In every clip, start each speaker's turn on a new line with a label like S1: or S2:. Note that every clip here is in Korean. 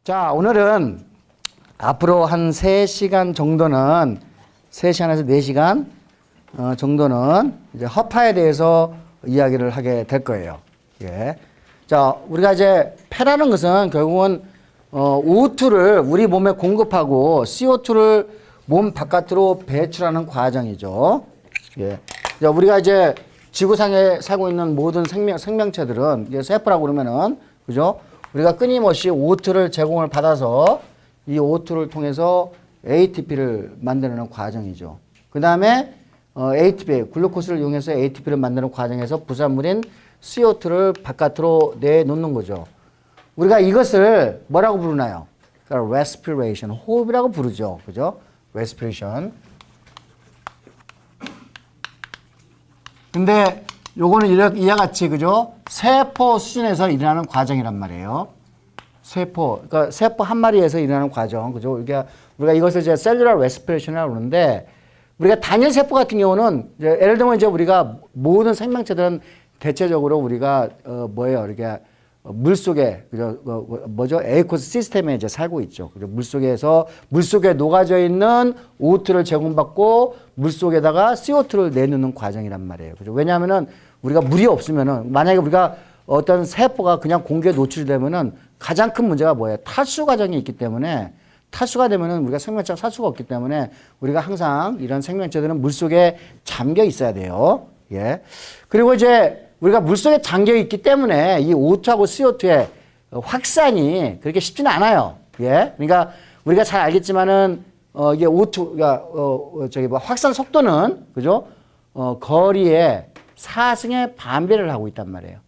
S1: 자, 오늘은 앞으로 한 3시간 정도는 3시간에서 4시간 정도는 이제 허파에 대해서 이야기를 하게 될 거예요. 예. 자, 우리가 이제 폐라는 것은 결국은 O2를 우리 몸에 공급하고 CO2를 몸 바깥으로 배출하는 과정이죠. 예. 자, 우리가 이제 지구상에 살고 있는 모든 생명체들은 이제 세포라고 그러면은 그죠? 우리가 끊임없이 O2를 제공을 받아서 이 O2를 통해서 ATP를 만드는 과정이죠. 그 다음에 ATP, 글루코스를 이용해서 ATP를 만드는 과정에서 부산물인 CO2를 바깥으로 내놓는 거죠. 우리가 이것을 뭐라고 부르나요? 그러니까 respiration, 호흡이라고 부르죠. 그죠? respiration. 근데 요거는 이와 같이, 그죠? 세포 수준에서 일어나는 과정이란 말이에요. 그러니까 세포 한 마리에서 일어나는 과정. 그죠? 우리가 이것을 이제 셀룰러 레스피레이션이라고 그러는데, 우리가 단일 세포 같은 경우는, 예를 들면 이제 우리가 모든 생명체들은 대체적으로 우리가, 이렇게 물 속에, 그죠? 에이코스 시스템에 이제 살고 있죠. 그죠? 물속에 녹아져 있는 O2를 제공받고 물 속에다가 CO2를 내놓는 과정이란 말이에요. 그죠? 왜냐하면은 우리가 물이 없으면은, 만약에 우리가 어떤 세포가 그냥 공기에 노출이 되면은 가장 큰 문제가 뭐예요? 탈수 과정이 있기 때문에, 탈수가 되면은 우리가 생명체가 살 수가 없기 때문에 우리가 항상 이런 생명체들은 물 속에 잠겨 있어야 돼요. 예. 그리고 이제 우리가 물 속에 잠겨 있기 때문에 이 O2하고 CO2의 확산이 그렇게 쉽지는 않아요. 예. 그러니까 우리가 잘 알겠지만은 이게 O2가 확산 속도는 그죠? 거리의 4승의 반배를 하고 있단 말이에요.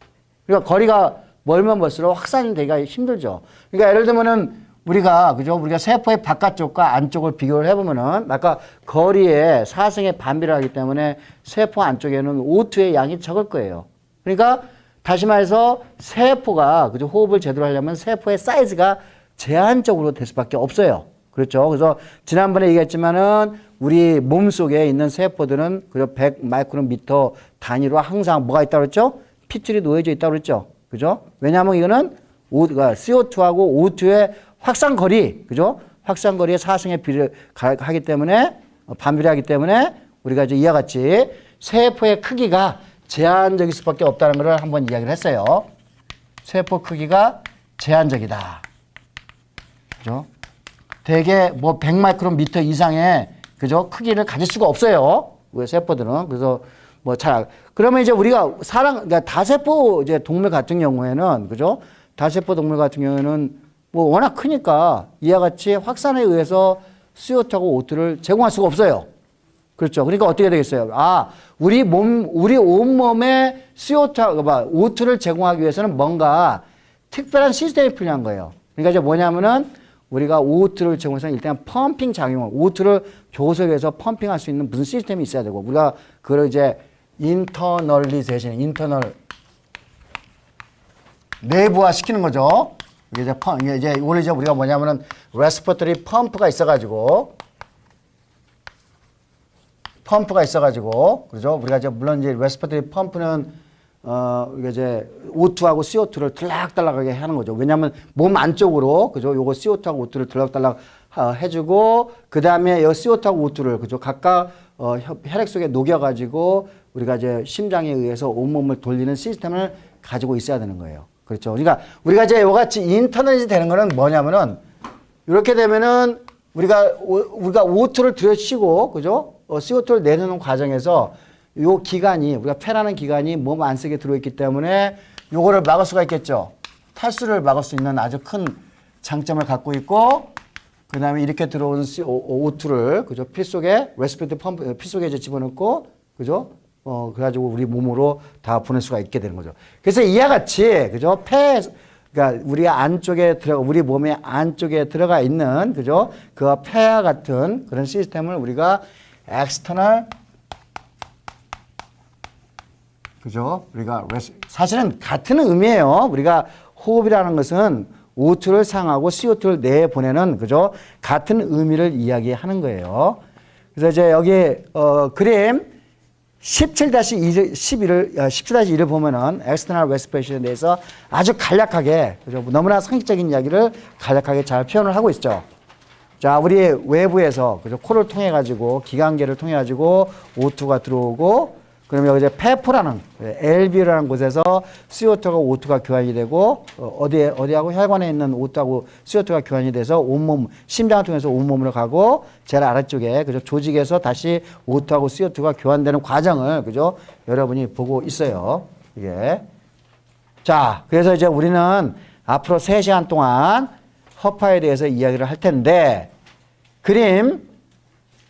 S1: 그러니까 거리가 멀면 멀수록 확산이 되기가 힘들죠. 그러니까 예를 들면은 우리가 세포의 바깥쪽과 안쪽을 비교를 해보면은 아까 거리의 4승의 반비를 하기 때문에 세포 안쪽에는 O2의 양이 적을 거예요. 그러니까 다시 말해서 세포가 호흡을 제대로 하려면 세포의 사이즈가 제한적으로 될 수밖에 없어요. 그렇죠. 그래서 지난번에 얘기했지만은 우리 몸 속에 있는 세포들은 100 마이크로미터 단위로 항상 뭐가 있다고 그랬죠? 핏줄이 놓여져 있다고 그랬죠. 그죠? 왜냐하면 이거는 CO2하고 O2의 확산거리, 그죠? 확산거리의 4승의 비를 하기 때문에, 반비를 하기 때문에 우리가 이제 이와 같이 세포의 크기가 제한적일 수밖에 없다는 것을 한번 이야기를 했어요. 세포 크기가 제한적이다. 그죠? 대개 100 마이크로미터 이상의, 그죠? 크기를 가질 수가 없어요. 왜 세포들은. 그래서 그러면 이제 우리가 그러니까 다세포 이제 동물 같은 경우에는, 그죠? 다세포 동물 같은 경우에는 워낙 크니까 이와 같이 확산에 의해서 CO2하고 O2를 제공할 수가 없어요. 그렇죠. 그러니까 어떻게 되겠어요? 우리 온몸에 O2를 제공하기 위해서는 뭔가 특별한 시스템이 필요한 거예요. 그러니까 이제 뭐냐면은 우리가 O2를 제공해서 일단 펌핑 작용을, O2를 조석에서 펌핑할 수 있는 무슨 시스템이 있어야 되고, 우리가 그걸 이제 인터널리제이션, 내부화 시키는 거죠. 이게 오늘 우리가 뭐냐면은 레스피레이터리 펌프가 있어가지고, 그죠? 우리가 이제 물론 이제 레스피레이터리 펌프는 이게 이제 O2하고 CO2를 들락달락하게 하는 거죠. 왜냐하면 몸 안쪽으로, 그죠? 요거 CO2하고 O2를 들락달락 해주고, 그 다음에 이 CO2하고 O2를, 그죠? 각각 혈액 속에 녹여가지고 우리가 이제 심장에 의해서 온몸을 돌리는 시스템을 가지고 있어야 되는 거예요. 그렇죠. 그러니까 우리가 이제 이같이 인터널이 되는 거는 뭐냐면은 이렇게 되면은 우리가 O2를 들여쉬고, 그죠? CO2를 내놓는 과정에서 요 기관이, 우리가 폐라는 기관이 몸 안속에 들어있기 때문에 요거를 막을 수가 있겠죠. 탈수를 막을 수 있는 아주 큰 장점을 갖고 있고, 그 다음에 이렇게 들어오는 O2를, 그죠? 피 속에, 레스피레이터 펌프, 피 속에 이제 집어넣고, 그죠? 그래가지고 우리 몸으로 다 보낼 수가 있게 되는 거죠. 그래서 이와 같이, 그죠? 그러니까 우리 몸의 안쪽에 들어가 있는, 그죠? 그 폐와 같은 그런 시스템을 우리가 external, 그죠? 사실은 같은 의미예요. 우리가 호흡이라는 것은 O2를 상하고 CO2를 내보내는, 그죠? 같은 의미를 이야기하는 거예요. 그래서 이제 여기, 그림, 17-1을 보면은 external respiration에 대해서 아주 간략하게, 그죠? 너무나 상식적인 이야기를 간략하게 잘 표현을 하고 있죠. 자, 우리 외부에서, 그죠? 코를 통해 가지고, 기관계를 통해 가지고 O2가 들어오고, 그러면 여기 이제 폐포라는 LV라는 곳에서 CO2가 O2가 교환이 되고, 어디하고 혈관에 있는 O2하고 CO2가 교환이 돼서 온몸, 심장을 통해서 온몸으로 가고, 제일 아래쪽에, 그죠? 조직에서 다시 O2하고 CO2가 교환되는 과정을, 그죠? 여러분이 보고 있어요. 이게. 자, 그래서 이제 우리는 앞으로 3시간 동안 허파에 대해서 이야기를 할 텐데, 그림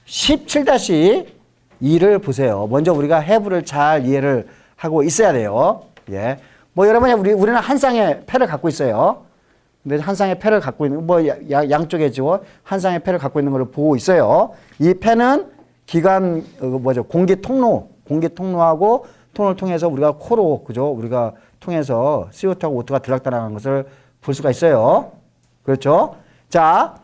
S1: 17-2를 보세요. 먼저 우리가 have를 잘 이해를 하고 있어야 돼요. 예. 뭐 여러분이 우리는 한 쌍의 패를 갖고 있어요. 근데 한 쌍의 패를 갖고 있는, 뭐 양쪽에 지고 한 쌍의 패를 갖고 있는 걸 보고 있어요. 이 패는 공기 통로하고 통을 통해서 우리가 코로, 그죠? 우리가 통해서 CO2하고 O2가 들락달락하는 것을 볼 수가 있어요. 그렇죠? 자,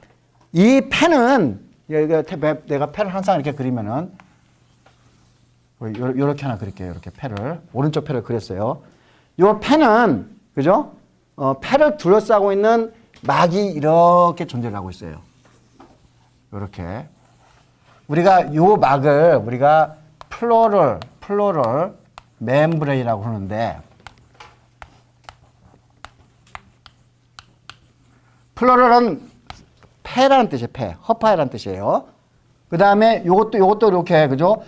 S1: 이 패는, 내가 패를 항상 이렇게 그리면은, 요렇게 하나 그릴게요. 이렇게 패를. 오른쪽 패를 그렸어요. 요 패는, 그죠? 패를 둘러싸고 있는 막이 이렇게 존재를 하고 있어요. 요렇게. 우리가 요 막을, 우리가 플로럴 멤브레인이라고 그러는데, 플로럴은 폐라는 뜻이에요. 허파이라는 뜻이에요. 그 다음에 요것도 이렇게, 그죠?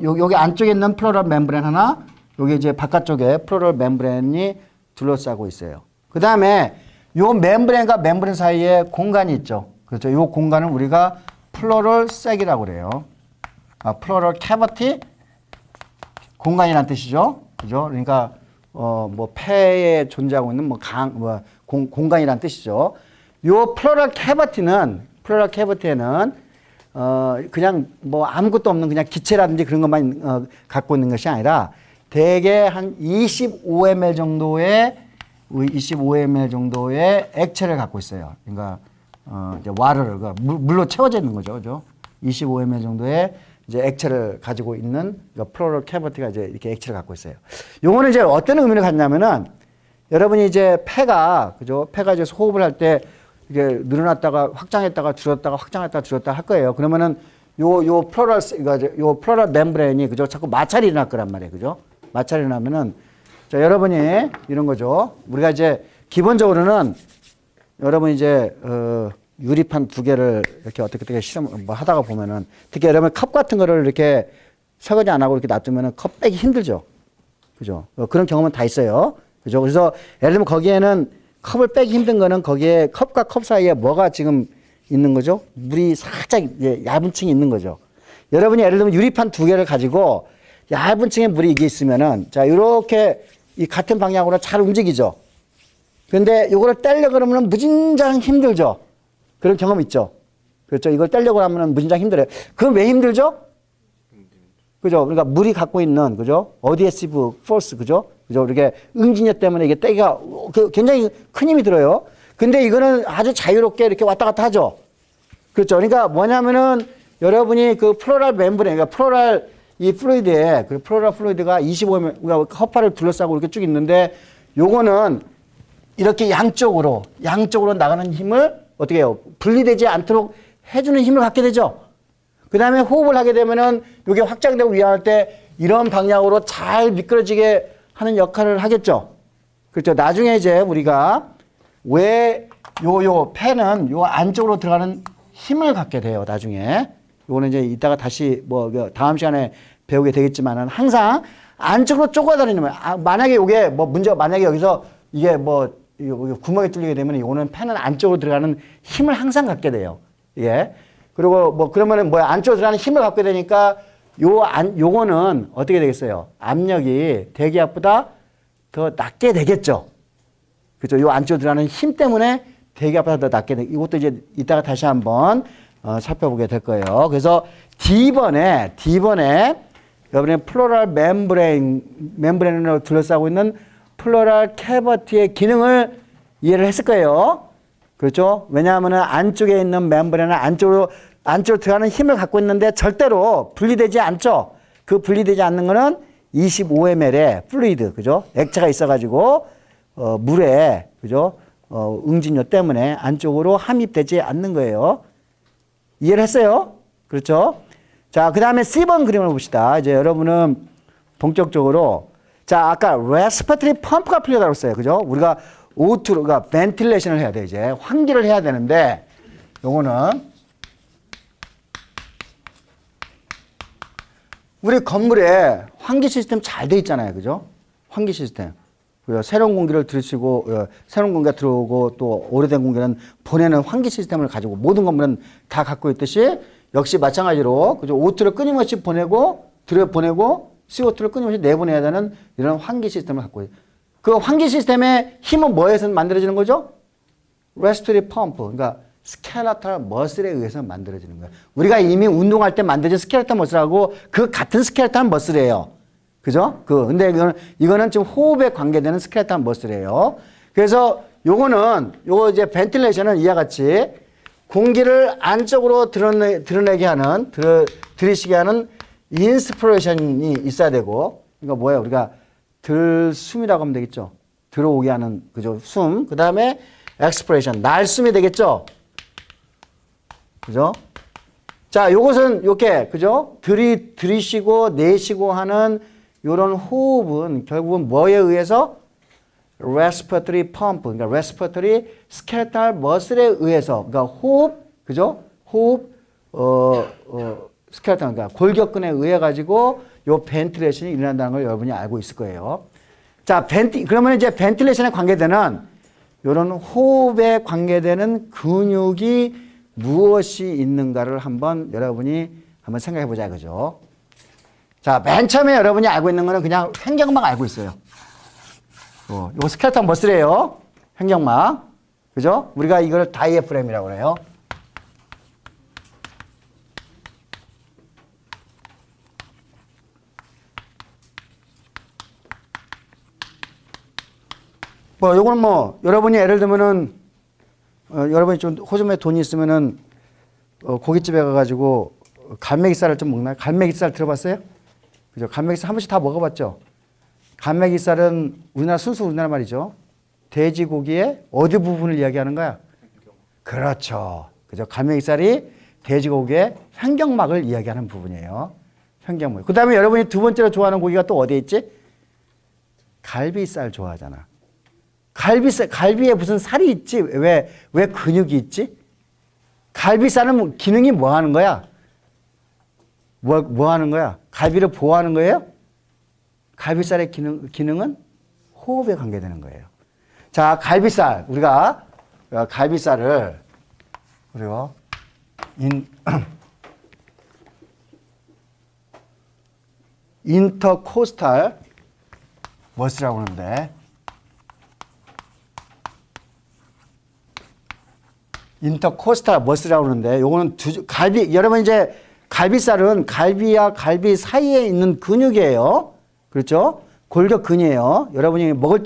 S1: 여기 안쪽에 있는 플로럴 멤브레인 하나, 여기 이제 바깥쪽에 플로럴 멤브레인이 둘러싸고 있어요. 그 다음에 요 멤브레인과 멤브레인 사이에 공간이 있죠. 그렇죠? 요 공간을 우리가 플로럴 색이라고 그래요. 플로럴 캐버티 공간이라는 뜻이죠. 그죠? 그러니까, 뭐 폐에 존재하고 있는 공간이라는 뜻이죠. 요 플로럴 캐버티에는 그냥 뭐 아무것도 없는 그냥 기체라든지 그런 것만 갖고 있는 것이 아니라 대개 한 25ml 정도의 액체를 갖고 있어요. 그러니까 이제 와르를 물로 채워져 있는 거죠. 그죠? 25ml 정도의 이제 액체를 가지고 있는 플로럴 캐버티가 이제 이렇게 액체를 갖고 있어요. 요거는 이제 어떤 의미를 갖냐면은 여러분이 이제 폐가 이제 호흡을 할 때 이게 늘어났다가 확장했다가 줄었다가 할 거예요. 그러면은 요 플로럴 멤브레인이, 그죠? 자꾸 마찰이 일어날 거란 말이에요. 그죠? 마찰이 일어나면은, 자, 여러분이 이런 거죠. 우리가 이제 기본적으로는 여러분이 이제, 유리판 2개를 이렇게 어떻게 실험, 하다가 보면은, 특히 여러분 컵 같은 거를 이렇게 설거지 안 하고 이렇게 놔두면은 컵 빼기 힘들죠. 그죠? 그런 경험은 다 있어요. 그죠? 그래서 예를 들면 거기에는 컵을 빼기 힘든 거는 거기에 컵과 컵 사이에 뭐가 지금 있는 거죠? 물이 살짝 얇은 층이 있는 거죠. 여러분이 예를 들면 유리판 2개를 가지고 얇은 층에 물이 이게 있으면은, 자, 요렇게 이 같은 방향으로 잘 움직이죠. 그런데 요거를 떼려고 그러면 무진장 힘들죠. 그런 경험 있죠. 그렇죠. 이걸 떼려고 하면 무진장 힘들어요. 그건 왜 힘들죠? 그죠? 그러니까 물이 갖고 있는, 그죠? 어드헤시브 포스, 그죠? 그죠? 이렇게 응진력 때문에 이게 떼기가 굉장히 큰 힘이 들어요. 근데 이거는 아주 자유롭게 이렇게 왔다 갔다 하죠. 그렇죠? 그러니까 뭐냐면은 여러분이 그 플로럴 멤브레인, 그러니까 플로럴 이 플루이드에, 그 플로럴 플루이드가 25mm, 우리가 허파를 둘러싸고 이렇게 쭉 있는데 요거는 이렇게 양쪽으로 나가는 힘을 어떻게 해요? 분리되지 않도록 해주는 힘을 갖게 되죠. 그 다음에 호흡을 하게 되면은 이게 확장되고 위안할 때 이런 방향으로 잘 미끄러지게 하는 역할을 하겠죠. 그렇죠. 나중에 이제 우리가 왜 요 폐는 요 안쪽으로 들어가는 힘을 갖게 돼요. 나중에. 요거는 이제 이따가 다시 뭐 다음 시간에 배우게 되겠지만은 항상 안쪽으로 쪼가다니는 거예요. 만약에 요게 뭐 문제가 만약에 여기서 이게 뭐 구멍이 뚫리게 되면 요거는 폐는 안쪽으로 들어가는 힘을 항상 갖게 돼요. 예. 그리고 뭐 그러면은 뭐야 안쪽으로 들어가는 힘을 갖게 되니까 요거는 어떻게 되겠어요? 압력이 대기압보다 더 낮게 되겠죠. 그죠? 요 안쪽으로 들어가는 힘 때문에 대기압보다 더 낮게 이것도 이제 이따가 다시 한번 살펴보게 될 거예요. 그래서 D번에 여러분의 플로럴 멤브레인으로 둘러싸고 있는 플로럴 캐버티의 기능을 이해를 했을 거예요. 그렇죠? 왜냐하면 안쪽에 있는 멤브레인은 안쪽으로 들어가는 힘을 갖고 있는데 절대로 분리되지 않죠. 그 분리되지 않는 거는 25ml의 플루이드, 그죠? 액체가 있어가지고, 물에, 그죠? 응진료 때문에 안쪽으로 함입되지 않는 거예요. 이해를 했어요? 그렇죠? 자, 그 다음에 C번 그림을 봅시다. 이제 여러분은 본격적으로, 자, 아까 레스피레이터리 펌프가 필요하다고 했어요. 그죠? 우리가 오투가 벤틸레이션을 해야 돼, 이제. 환기를 해야 되는데, 요거는, 우리 건물에 환기 시스템 잘 돼 있잖아요. 그죠? 환기 시스템. 새로운 공기를 들이쉬고, 새로운 공기가 들어오고, 또 오래된 공기는 보내는 환기 시스템을 가지고 모든 건물은 다 갖고 있듯이, 역시 마찬가지로, 그죠? O2를 끊임없이 보내고, 들여보내고, CO2를 끊임없이 내보내야 되는 이런 환기 시스템을 갖고 있어요. 그 환기 시스템의 힘은 뭐에서 만들어지는 거죠? 레스피레이터리 펌프. 그러니까 스켈레탈 머슬에 의해서 만들어지는 거예요. 우리가 이미 운동할 때 만들어진 스켈레탈 머슬하고 그 같은 스켈레탈 머슬이에요. 그죠? 근데 이거는 지금 호흡에 관계되는 스켈레탈 머슬이에요. 그래서 요거 이제 벤틸레이션은 이와 같이 공기를 안쪽으로 드러내게 하는, 들이쉬게 하는 인스피레이션이 있어야 되고, 이거 뭐예요? 우리가 들숨이라고 하면 되겠죠? 들어오게 하는, 그죠? 숨. 그 다음에 엑스프레이션. 날숨이 되겠죠? 그죠? 자, 요것은 이렇게, 그죠? 들이쉬고 내쉬고 하는 요런 호흡은 결국은 뭐에 의해서? respiratory pump, 그러니까 respiratory skeletal muscle에 의해서, 그러니까 호흡, 그죠? 호흡, 스켈레톤, 그러니까 골격근에 의해 가지고 요 벤틸레이션이 일어난다는 걸 여러분이 알고 있을 거예요. 자, 그러면 이제 벤틸레이션에 관계되는 요런 호흡에 관계되는 근육이 무엇이 있는가를 여러분이 한번 생각해 보자, 그죠? 자, 맨 처음에 여러분이 알고 있는 거는 그냥 횡격막 알고 있어요. 요거 스켈레톤 머슬이에요. 횡격막. 그죠? 우리가 이걸 다이애프램이라고 그래요. 요거는 여러분이 예를 들면은, 여러분이 좀 호주머니에 돈이 있으면은, 고깃집에 가가지고 갈매기살을 좀 먹나요? 갈매기살 들어봤어요? 그죠? 갈매기살 한 번씩 다 먹어봤죠? 갈매기살은 순수 우리나라 말이죠. 돼지고기의 어디 부분을 이야기하는 거야? 그렇죠. 그죠? 갈매기살이 돼지고기의 횡격막을 이야기하는 부분이에요. 횡격막. 그 다음에 여러분이 두 번째로 좋아하는 고기가 또 어디에 있지? 갈비살 좋아하잖아. 갈비에 무슨 살이 있지? 왜 근육이 있지? 갈비살은 기능이 뭐 하는 거야? 뭐 하는 거야? 갈비를 보호하는 거예요? 갈비살의 기능은 호흡에 관계되는 거예요. 자, 갈비살. 우리가 갈비살을, 우리가 인터코스탈 머슬이라고 하는데, 인터코스탈 머슬이라고 하는데, 요거는 여러분 이제 갈비살은 갈비와 갈비 사이에 있는 근육이에요. 그렇죠? 골격근이에요. 여러분이 먹을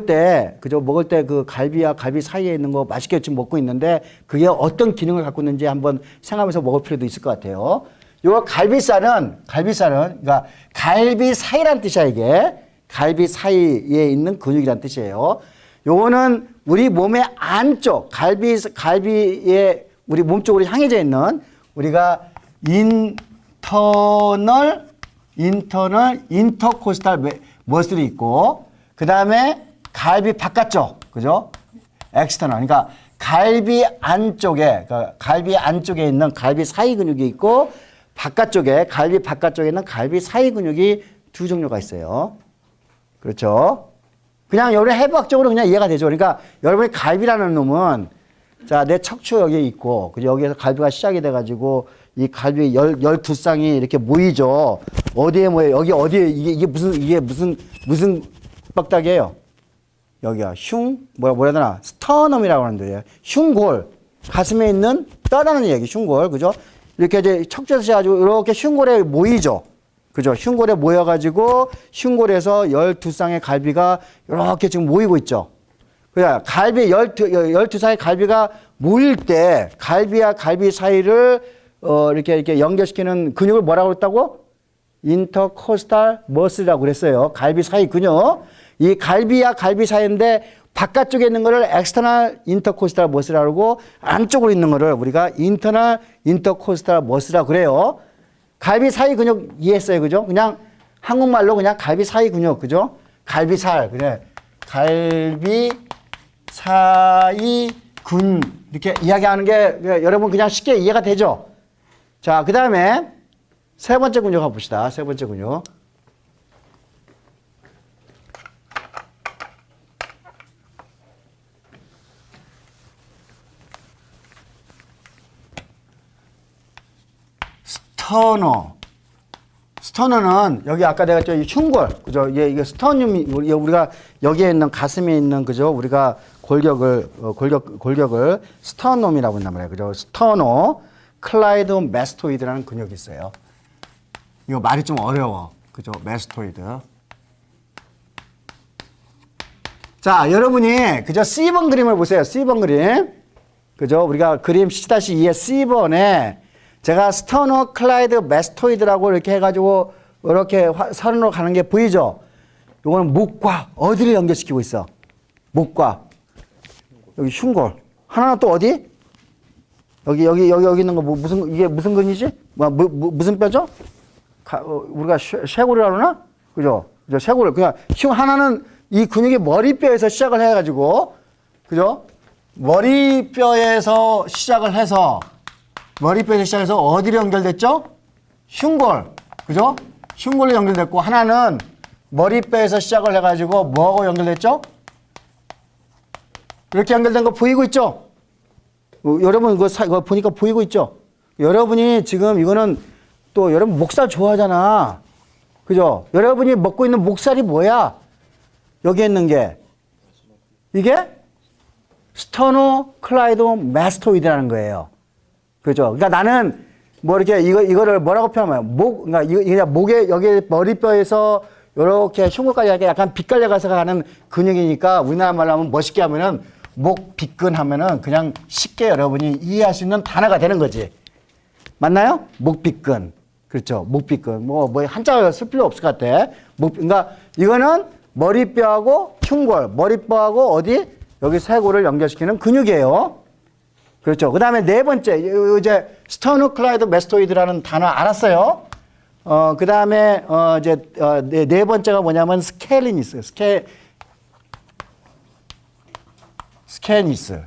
S1: 때, 그죠? 먹을 때 그 갈비와 갈비 사이에 있는 거 맛있게 지금 먹고 있는데, 그게 어떤 기능을 갖고 있는지 한번 생각하면서 먹을 필요도 있을 것 같아요. 요 갈비살은, 그러니까 갈비 사이란 뜻이야, 이게. 갈비 사이에 있는 근육이란 뜻이에요. 요거는 우리 몸의 안쪽, 갈비에 우리 몸 쪽으로 향해져 있는 우리가 인터코스탈 머슬이 있고, 그 다음에 갈비 바깥쪽, 그죠? 엑스터널. 그러니까 갈비 안쪽에 있는 갈비 사이 근육이 있고, 갈비 바깥쪽에 있는 갈비 사이 근육이 두 종류가 있어요. 그렇죠? 그냥 여러분 해부학적으로 그냥 이해가 되죠. 그러니까 여러분이 갈비라는 놈은, 자, 내 척추 여기 있고, 여기에서 갈비가 시작이 돼가지고, 이 갈비 12쌍이 이렇게 모이죠. 어디에 모여요? 여기 어디에, 이게 무슨 빡닥이에요? 여기야, 뭐라 해야 되나? 스터넘이라고 하는데, 흉골. 가슴에 있는 뼈라는 얘기, 흉골. 그죠? 이렇게 이제 척추에서 시작해가지고, 이렇게 흉골에 모이죠. 그죠? 흉골에 모여가지고, 흉골에서 12쌍의 갈비가 이렇게 지금 모이고 있죠. 그냥 갈비 12쌍의 갈비가 모일 때, 갈비와 갈비 사이를 이렇게 연결시키는 근육을 뭐라고 했다고? 인터코스탈 머슬이라고 그랬어요. 갈비 사이 근육. 이 갈비와 갈비 사이인데 바깥쪽에 있는 거를 엑스터널 인터코스탈 머슬이라고 그러고 안쪽으로 있는 거를 우리가 인터널 인터코스탈 머슬이라고 그래요. 갈비 사이 근육 이해했어요. 그죠? 그냥 한국말로 그냥 갈비 사이 근육. 그죠? 갈비살. 그래. 갈비 사이 근 이렇게 이야기하는 게 여러분 그냥 쉽게 이해가 되죠? 자, 그 다음에 세 번째 근육 한번 봅시다. 세 번째 근육. 스터너. 스터너는 여기 아까 내가 저 흉골, 그죠? 이게 스터늄이 우리가 여기에 있는 가슴에 있는 그죠? 우리가 골격을 스터넘이라고 한단 말이에요. 그죠? 스터너 클라이드 메스토이드라는 근육이 있어요. 이거 말이 좀 어려워. 그죠? 메스토이드. 자, 여러분이 그죠? C번 그림을 보세요. C번 그림. 그죠? 우리가 그림 C-2의 C번에 제가 스터너 클라이드 메스토이드라고 이렇게 해가지고 이렇게 선으로 가는 게 보이죠? 이거는 목과 어디를 연결시키고 있어? 목과 여기 흉골. 하나는 또 어디? 여기 있는 거 무슨 이게 무슨 근이지? 무슨 뼈죠? 우리가 쇄골이라고 그러나? 그죠? 쇄골. 그냥 하나는 이 근육이 머리뼈에서 시작을 해가지고 그죠? 머리뼈에서 시작을 해서 어디로 연결됐죠? 흉골. 그죠? 흉골로 연결됐고, 하나는 머리뼈에서 시작을 해가지고 뭐하고 연결됐죠? 이렇게 연결된 거 보이고 있죠? 여러분 이거 보니까 보이고 있죠? 여러분이 지금 이거는 또 여러분 목살 좋아하잖아. 그죠? 여러분이 먹고 있는 목살이 뭐야? 여기 있는 게. 이게 스터노 클라이드 메스토이드라는 거예요. 그죠? 그러니까 나는 뭐 이렇게 이거를 뭐라고 표현하면 그러니까 그냥 목에 여기 머리뼈에서 이렇게 흉골까지 약간 빗갈려 가서 가는 근육이니까 우리나라 말로 하면 멋있게 하면은 목 빗근 하면은 그냥 쉽게 여러분이 이해할 수 있는 단어가 되는 거지. 맞나요? 목 빗근. 그렇죠. 목 빗근. 뭐 한자를 쓸 필요 없을 것 같아. 그러니까 이거는 머리뼈하고 흉골, 머리뼈하고 어디? 여기 쇄골을 연결시키는 근육이에요. 그렇죠. 그 다음에 네 번째, 이제 스터노클라이드 메스토이드라는 단어 알았어요. 그 다음에, 네 번째가 뭐냐면 스케일리니스. 스케일리스.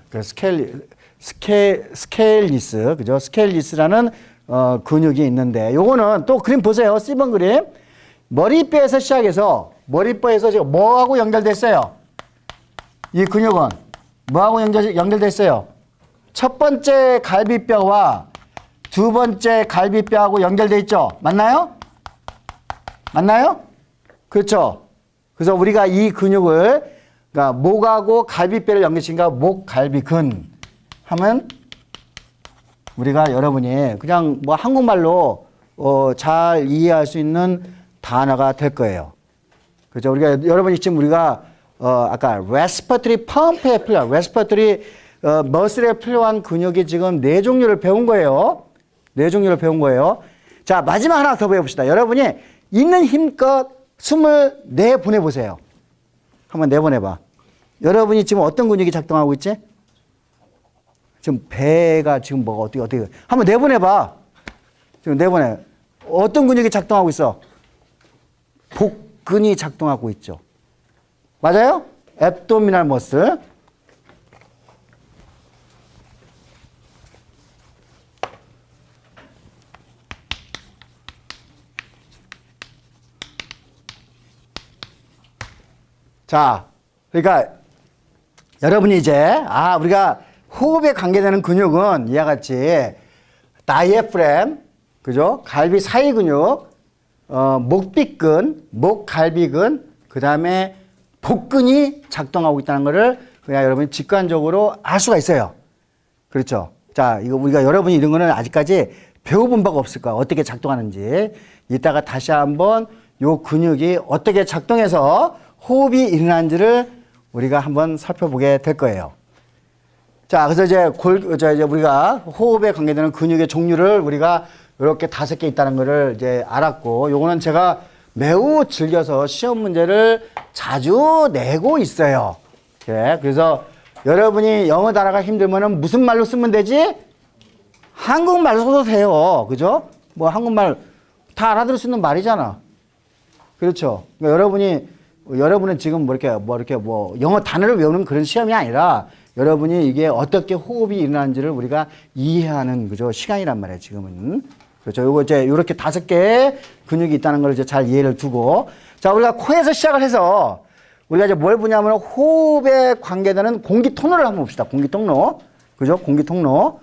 S1: 스케일리스. 그죠? 스케일리스라는, 근육이 있는데, 요거는 또 그림 보세요. C번 그림. 머리뼈에서 시작해서, 머리뼈에서 지금 뭐하고 연결됐어요? 이 근육은 뭐하고 연결됐어요? 첫 번째 갈비뼈와 두 번째 갈비뼈하고 연결돼 있죠? 맞나요? 맞나요? 그렇죠. 그래서 우리가 이 근육을 그러니까 목하고 갈비뼈를 연결시킨가 목갈비근 하면 우리가 여러분이 그냥 뭐 한국말로 잘 이해할 수 있는 단어가 될 거예요. 그렇죠. 우리가 여러분이 지금 우리가 아까 respiratory pump에 필요한 respiratory 머슬에 필요한 근육이 지금 네 종류를 배운 거예요. 네 종류를 배운 거예요. 자, 마지막 하나 더 배워봅시다. 여러분이 있는 힘껏 숨을 내보내보세요. 한번 내보내봐. 여러분이 지금 어떤 근육이 작동하고 있지? 지금 배가 지금 뭐가 어떻게. 한번 내보내봐. 지금 내보내. 어떤 근육이 작동하고 있어? 복근이 작동하고 있죠. 맞아요? 앱도미널 머슬. 자, 그러니까 여러분이 이제 우리가 호흡에 관계되는 근육은 이와 같이 다이애프램, 그죠? 갈비 사이 근육, 목빗근, 목갈비근, 그 다음에 복근이 작동하고 있다는 것을 그냥 여러분이 직관적으로 알 수가 있어요. 그렇죠? 자, 이거 우리가 여러분이 이런 거는 아직까지 배워본 바가 없을 거야. 어떻게 작동하는지. 이따가 다시 한번 요 근육이 어떻게 작동해서 호흡이 일어나는지를 우리가 한번 살펴보게 될 거예요. 자, 그래서 이제 우리가 호흡에 관계되는 근육의 종류를 우리가 이렇게 5개 있다는 거를 이제 알았고, 요거는 제가 매우 즐겨서 시험 문제를 자주 내고 있어요. 예, 그래서 여러분이 영어 단어가 힘들면은 무슨 말로 쓰면 되지? 한국말로 써도 돼요. 그죠? 뭐 한국말 다 알아들을 수 있는 말이잖아. 그렇죠? 그러니까 여러분은 지금 뭐 영어 단어를 외우는 그런 시험이 아니라 여러분이 이게 어떻게 호흡이 일어나는지를 우리가 이해하는 그죠? 시간이란 말이에요, 지금은. 그렇죠? 요거 이제 요렇게 5개의 근육이 있다는 걸 이제 잘 이해를 두고. 자, 우리가 코에서 시작을 해서 우리가 이제 뭘 보냐면 호흡에 관계되는 공기 통로를 한번 봅시다. 공기 통로. 그죠? 공기 통로.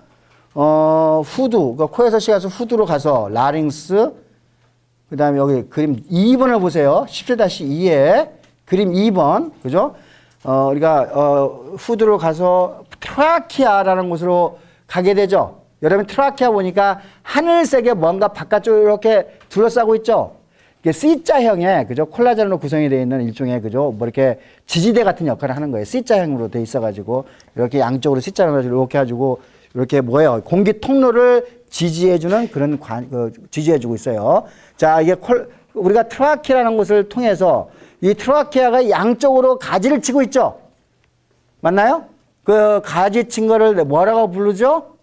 S1: 후두. 그러니까 코에서 시작해서 후두로 가서 라링스. 그 다음에 여기 그림 2번을 보세요. 17-2에 그림 2번. 그죠? 우리가, 후두로 가서 트라키아라는 곳으로 가게 되죠. 여러분 트라키아 보니까 하늘색에 뭔가 바깥쪽으로 이렇게 둘러싸고 있죠. 이게 C자형의, 그죠? 콜라겐으로 구성이 되어 있는 일종의, 그죠? 뭐 이렇게 지지대 같은 역할을 하는 거예요. C자형으로 되어 있어가지고, 이렇게 양쪽으로 C자형으로 이렇게 해가지고, 이렇게 뭐예요? 공기 통로를 지지해주는 그런 지지해주고 있어요. 자, 이게 우리가 트라키아라는 곳을 통해서 이 트라키아가 양쪽으로 가지를 치고 있죠? 맞나요? 그 가지 친 거를 뭐라고 부르죠?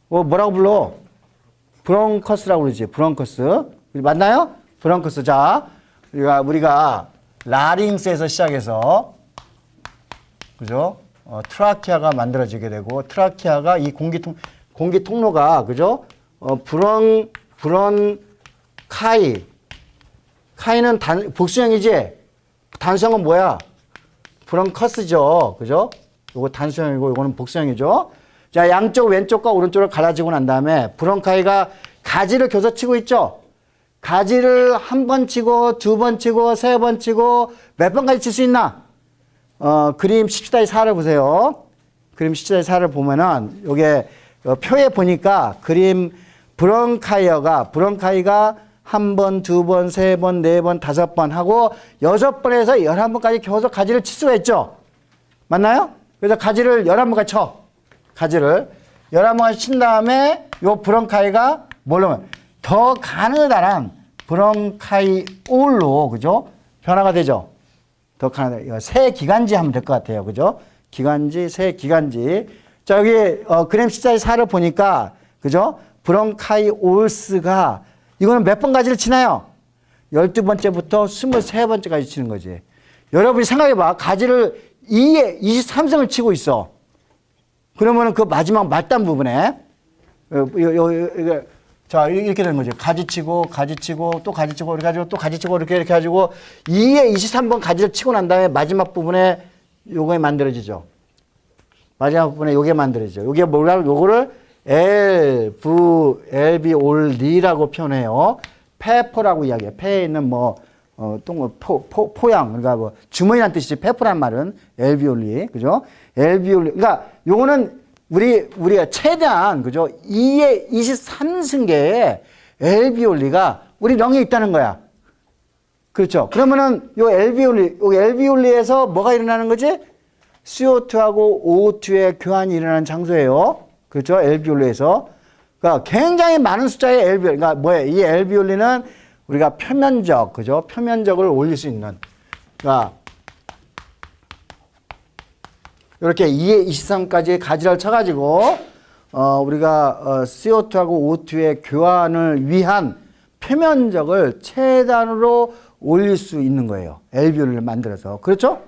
S1: 뭐라고 불러? 브론커스라고 그러지. 브론커스. 맞나요? 브론커스. 자, 우리가 라링스에서 시작해서, 그죠? 트라키아가 만들어지게 되고, 트라키아가 이 공기 통로가, 그죠? 카이는 복수형이지? 단수형은 뭐야? 브론커스죠. 그죠? 요거 단수형이고, 요거는 복수형이죠. 자, 양쪽 왼쪽과 오른쪽을 갈라지고 난 다음에 브론카이가 가지를 교서 치고 있죠? 가지를 1번 치고, 2번 치고, 3번 치고, 몇 번까지 칠 수 있나? 그림 17-4를 보세요. 그림 17-4를 보면은, 요게, 표에 보니까 그림 브론카이가 1번, 2번, 3번, 4번, 5번 하고 6번에서 11번까지 교서 가지를 칠 수가 있죠? 맞나요? 그래서 가지를 11번까지 쳐. 가지를 11번까지 친 다음에 요 브론카이가 뭐냐면 더 가느다란 브론카이올로, 그죠? 변화가 되죠? 더 가느다란, 새 기관지 하면 될 것 같아요. 그죠? 기관지, 새 기관지. 자, 여기, 그램 14-4를 보니까, 그죠? 브론카이올스가, 이거는 몇 번 가지를 치나요? 12번째부터 23번째까지 치는 거지. 여러분이 생각해봐. 가지를 2에 23승을 치고 있어. 그러면은 그 마지막 말단 부분에, 자, 이렇게 되는 거죠. 가지 치고, 또 가지 치고, 이렇게 가지고, 또 가지 치고, 이렇게 해가지고, 2에 23번 가지를 치고 난 다음에 마지막 부분에 요게 만들어지죠. 마지막 부분에 요게 만들어지죠. 요게 뭐라고, 요거를 엘비올리라고 표현해요. 페퍼라고 이야기해요. 페에 있는 포양, 그러니까 뭐, 주머니란 뜻이지. 페퍼란 말은 엘비올리, 그죠? 엘비올리. 그러니까 요거는 우리가 최대한, 그죠? 2의 23승계의 엘비올리가 우리 령에 있다는 거야. 그렇죠? 그러면은 요 엘비올리에서 뭐가 일어나는 거지? CO2하고 O2의 교환이 일어나는 장소예요. 그렇죠? 엘비올리에서. 그러니까 굉장히 많은 숫자의 엘비올리. 그러니까 뭐예요? 이 엘비올리는 우리가 표면적, 그죠? 표면적을 올릴 수 있는. 그러니까 이렇게 2의 23까지 가지를 쳐가지고, 우리가, CO2하고 O2의 교환을 위한 표면적을 최단으로 올릴 수 있는 거예요. 엘비올리를 만들어서. 그렇죠?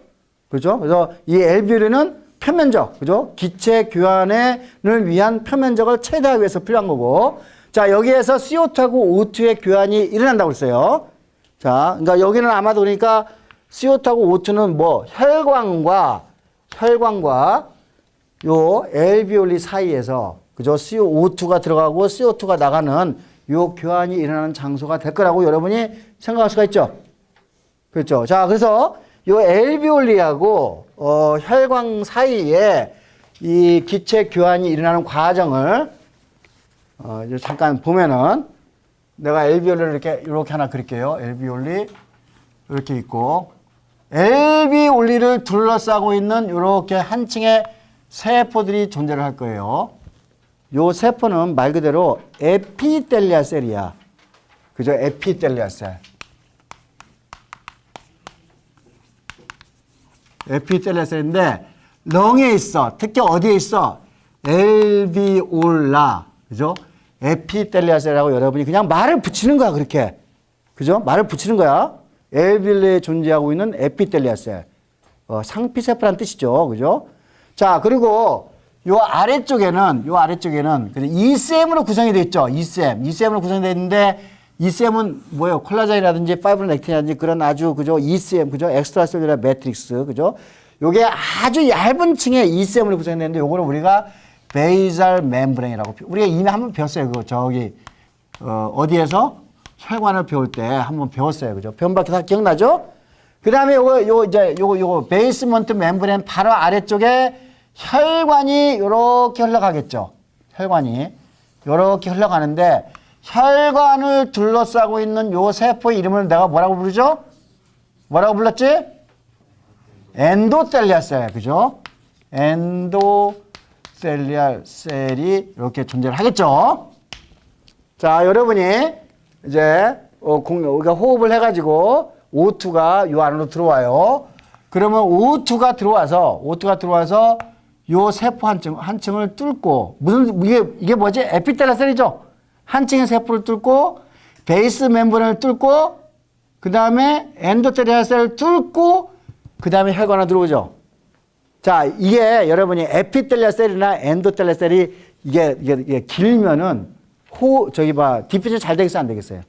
S1: 그렇죠? 그래서 이 엘비올리는 표면적, 그죠? 기체 교환을 위한 표면적을 최대하기 위해서 필요한 거고. 자, 여기에서 CO2하고 O2의 교환이 일어난다고 했어요. 자, 그러니까 여기는 아마도 그러니까 CO2하고 O2는 뭐, 혈관과 요 엘비올리 사이에서, 그죠? CO2가 들어가고 CO2가 나가는 요 교환이 일어나는 장소가 될 거라고 여러분이 생각할 수가 있죠. 그렇죠. 자, 그래서 요 엘비올리하고 혈관 사이에 이 기체 교환이 일어나는 과정을 이제 잠깐 보면은 내가 엘비올리를 이렇게 하나 그릴게요. 엘비올리 이렇게 있고 엘비올리를 둘러싸고 있는 이렇게 한 층의 세포들이 존재를 할 거예요. 요 세포는 말 그대로 에피텔리아 셀이야. 그죠? 에피텔리아 셀. 에피텔리아 셀인데 렁에 있어. 특히 어디에 있어? 엘비올라. 그죠? 에피텔리아 셀이라고 여러분이 그냥 말을 붙이는 거야, 그렇게. 그죠? 말을 붙이는 거야. 엘비올라에 존재하고 있는 에피텔리아 셀. 상피세포란 뜻이죠. 그죠? 자, 그리고 요 아래쪽에는 ECM으로 구성이 되어 있죠. ECM으로 구성이 되어 있는데 ECM은 뭐예요? 콜라겐이라든지 파이브로넥틴이라든지 그런 아주 그죠? ECM, 그죠? 엑스트라셀룰러 매트릭스, 그죠? 요게 아주 얇은 층의 ECM으로 구성이 되는데 요거를 우리가 베이잘 멤브레인이라고 우리가 이미 한번 배웠어요. 그거 저기 어디에서 혈관을 배울 때 한번 배웠어요. 그죠? 배운 밖에 다 기억나죠? 그다음에 요거 베이스먼트 멤브레인 바로 아래쪽에 혈관이 요렇게 흘러가겠죠. 혈관이 요렇게 흘러가는데 혈관을 둘러싸고 있는 요 세포의 이름을 내가 뭐라고 부르죠? 뭐라고 불렀지? 엔도텔리아 셀. 그죠? 엔도텔리아 셀이 이렇게 존재를 하겠죠. 자, 여러분이 이제 우리가 호흡을 해가지고 O2가 요 안으로 들어와요. 그러면 O2가 들어와서 요 세포 한 층을 뚫고 이게 뭐지? 에피텔리아 셀이죠. 한 층의 세포를 뚫고 베이스 멤브레인을 뚫고 그 다음에 엔도텔리아 셀을 뚫고 그 다음에 혈관으로 들어오죠. 자, 이게 여러분이 에피텔리아 셀이나 엔도텔리아 셀이 이게 길면은 디퓨전 잘 되겠어요, 안 되겠어요?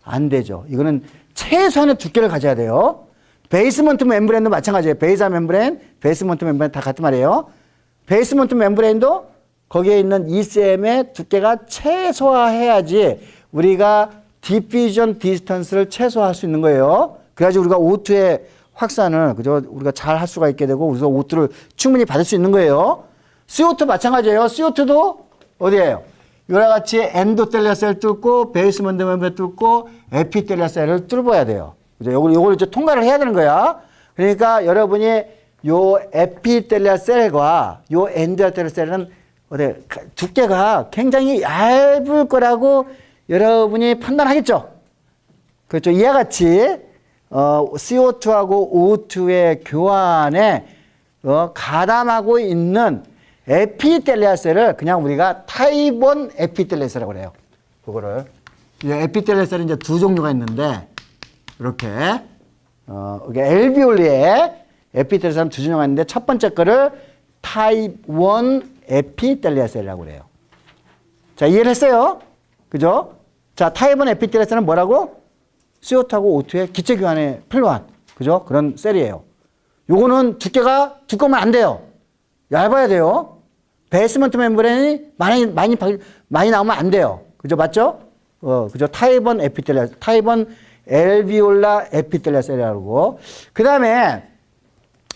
S1: 안 되죠. 이거는 최소한의 두께를 가져야 돼요. 베이스먼트 멤브레인도 마찬가지예요. 베이사 멤브레인, 베이스먼트 멤브레인 다 같은 말이에요. 베이스먼트 멤브레인도 거기에 있는 ECM의 두께가 최소화해야지 우리가 디퓨전 디스턴스를 최소화할 수 있는 거예요. 그래가지고 우리가 O2의 확산을 그죠? 우리가 잘 할 수가 있게 되고 우리가 O2를 충분히 받을 수 있는 거예요. CO2 마찬가지예요. CO2도 어디예요? 이와 같이 엔도텔리아 셀 뚫고 베이스먼트 멤브레인 뚫고 에피텔리아 셀을 뚫어야 돼요. 그죠? 요걸 이제 통과를 해야 되는 거야. 그러니까 여러분이 요 에피텔리아 셀과 요 엔도텔리아 셀은 두께가 굉장히 얇을 거라고 여러분이 판단하겠죠. 그렇죠. 이와 같이 CO2하고 O2의 교환에 가담하고 있는 에피텔리아 셀을 그냥 우리가 타입 1 에피텔리아 셀이라고 그래요. 그거를. 에피텔리아 셀은 이제 두 종류가 있는데 이렇게 엘비올리에 에피텔리아 셀은 두 종류가 있는데 첫 번째 거를 타입 1 에피텔리아 셀이라고 그래요. 자, 이해를 했어요? 그죠? 자, 타입 1 에피텔리아 셀은 뭐라고? CO2하고 O2의 기체 교환에 필요한 그죠? 그런 셀이에요. 요거는 두께가 두꺼우면 안 돼요. 얇아야 돼요. 베이스먼트 멤브레인이 많이 나오면 안 돼요. 그죠? 맞죠? 그죠? 타입 1 에피텔리아, 타입 1 엘비올라 에피텔리아 셀이라고. 그 다음에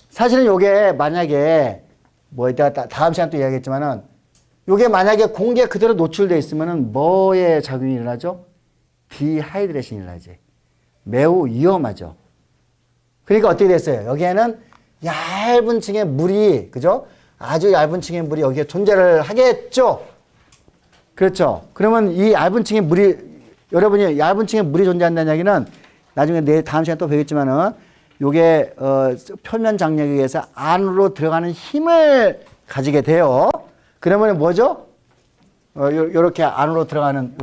S1: 사실은 요게 만약에 이따 다음 시간 또 이야기했지만은 요게 만약에 공기에 그대로 노출되어 있으면은 뭐에 작용이 일어나죠? 디하이드레이션이 일어나지. 매우 위험하죠. 그러니까 어떻게 됐어요? 여기에는 얇은 층의 물이, 그죠? 아주 얇은 층의 물이 여기에 존재를 하겠죠? 그렇죠? 그러면 이 얇은 층의 물이, 여러분이 얇은 층의 물이 존재한다는 이야기는 나중에 다음 시간에 또 배우겠지만은 요게, 표면 장력에 의해서 안으로 들어가는 힘을 가지게 돼요. 그러면 뭐죠? 요렇게 안으로 들어가는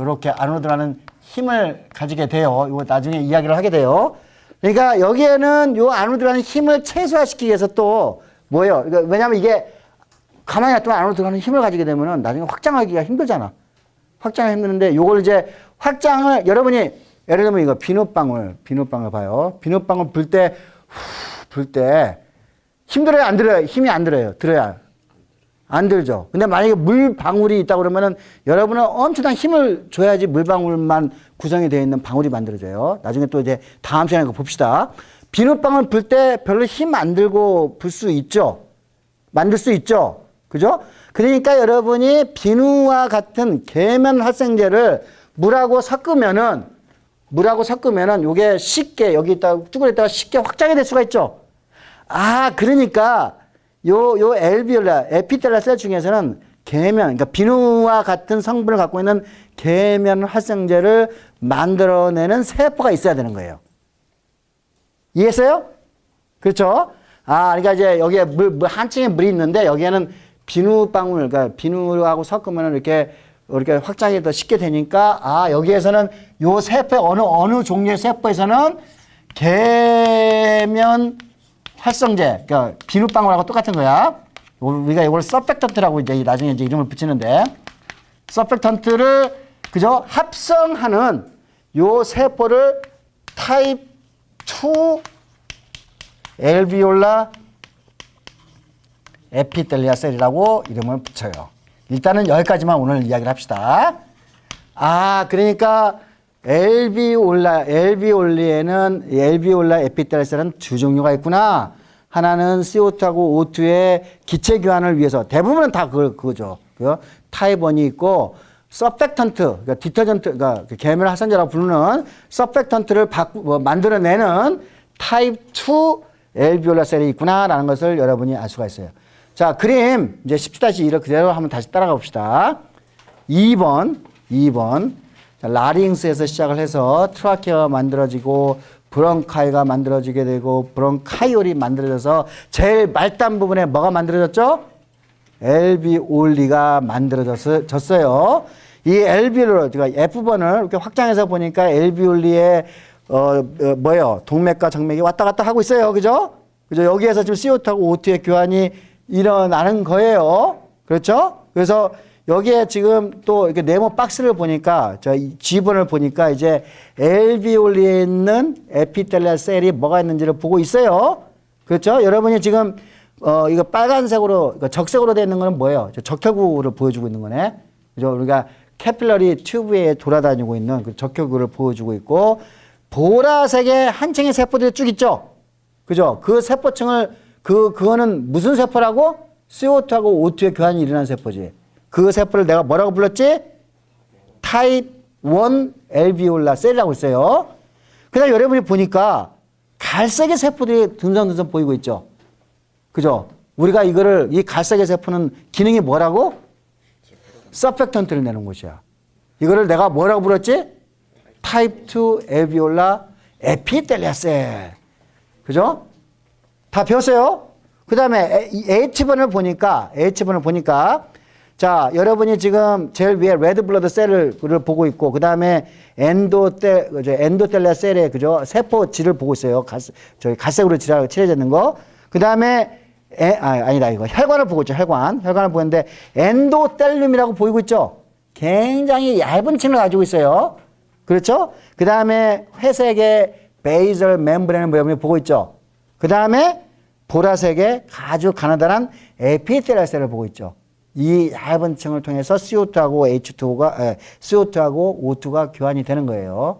S1: 힘을 가지게 돼요. 이거 나중에 이야기를 하게 돼요. 그러니까 여기에는 요 안으로 들어가는 힘을 최소화시키기 위해서 또 뭐예요? 그러니까 왜냐하면 이게 가만히 놔두면 안으로 들어가는 힘을 가지게 되면은 나중에 확장하기가 힘들잖아. 확장이 힘드는데 요걸 이제 확장을 여러분이 예를 들면 이거 비눗방울 봐요. 비눗방울 불 때 힘들어요, 안 들어요? 힘이 안 들어요. 들어야 안 들죠. 근데 만약에 물방울이 있다 그러면은 여러분은 엄청난 힘을 줘야지 물방울만 구성이 되어 있는 방울이 만들어져요. 나중에 또 이제 다음 시간에 그거 봅시다. 비눗방울 불 때 별로 힘 안 들고 불 수 있죠. 만들 수 있죠. 그죠? 그러니까 여러분이 비누와 같은 계면 활성제를 물하고 섞으면은 요게 쉽게 여기다가 쭈그렸다가 쉽게 확장이 될 수가 있죠. 아, 그러니까 요 엘비올라, 에피텔리아 셀 중에서는 계면, 그러니까 비누와 같은 성분을 갖고 있는 계면 활성제를 만들어내는 세포가 있어야 되는 거예요. 이해했어요? 그렇죠? 그러니까 이제 여기에 한 층에 물이 있는데 여기에는 비누방울, 그러니까 비누하고 섞으면 이렇게 확장이 더 쉽게 되니까, 여기에서는 요 세포, 어느 종류의 세포에서는 계면 활성제, 그러니까 비누방울하고 똑같은 거야. 우리가 이걸 서펙턴트라고 이제 나중에 이제 이름을 붙이는데, 서펙턴트를 그죠? 합성하는 요 세포를 타입 2 엘비올라 에피텔리아 셀이라고 이름을 붙여요. 일단은 여기까지만 오늘 이야기를 합시다. 그러니까 엘비올라 에피텔리아 셀은 두 종류가 있구나. 하나는 CO2하고 O2의 기체 교환을 위해서, 대부분은 다 그거죠. 타입 1이 있고, 서펙턴트, 그러니까 디터전트, 그러니까 계면 활성제라고 부르는 서펙턴트를 만들어내는 타입 2 엘비올라 셀이 있구나라는 것을 여러분이 알 수가 있어요. 자, 그림 이제 17-1을 그대로 한번 다시 따라가 봅시다. 2번. 자, 라링스에서 시작을 해서 트라케어가 만들어지고 브론카이가 만들어지게 되고 브론카이올이 만들어져서 제일 말단 부분에 뭐가 만들어졌죠? 엘비올리가 만들어졌어요. 이 엘비올, 그러니까 F번을 이렇게 확장해서 보니까 엘비올리의 동맥과 정맥이 왔다 갔다 하고 있어요. 그죠? 여기에서 지금 CO2하고 O2의 교환이 일어나는 거예요. 그렇죠? 그래서 여기에 지금 또 이렇게 네모 박스를 보니까, G번을 보니까 이제 엘비올리에 있는 에피텔리아 셀이 뭐가 있는지를 보고 있어요. 그렇죠? 여러분이 지금 이거 빨간색으로, 그러니까 적색으로 되어 있는 거는 뭐예요? 적혈구를 보여주고 있는 거네. 그죠? 우리가 캐필러리 튜브에 돌아다니고 있는 그 적혈구를 보여주고 있고, 보라색의 한 층의 세포들이 쭉 있죠? 그죠? 그 세포층을, 그거는 무슨 세포라고? CO2하고 O2의 교환이 일어난 세포지. 그 세포를 내가 뭐라고 불렀지? 타입 1 엘비올라 셀이라고 했어요. 그 다음에 여러분이 보니까 갈색의 세포들이 듬성듬성 보이고 있죠? 그죠? 우리가 이 갈색의 세포는 기능이 뭐라고? 서펙턴트를 내는 곳이야. 이거를 내가 뭐라고 불렀지? 타입 2 엘비올라 에피텔리아 셀. 그죠? 다 배웠어요? 그 다음에 H번을 보니까, 자, 여러분이 지금 제일 위에 레드 블러드 셀을 보고 있고, 그 다음에 엔도텔리아 셀의, 그죠? 세포질을 보고 있어요. 갈색으로 칠해져 있는 거. 그 다음에, 아니다, 이거. 혈관을 보고 있죠, 혈관을 보는데, 엔도텔륨이라고 보이고 있죠? 굉장히 얇은 층을 가지고 있어요. 그렇죠? 그 다음에 회색의 베이설 멤브레인을 여러분이 보고 있죠? 그 다음에 보라색의 아주 가느다란 에피텔리아 셀을 보고 있죠. 이 얇은 층을 통해서 CO2하고 O2가 교환이 되는 거예요.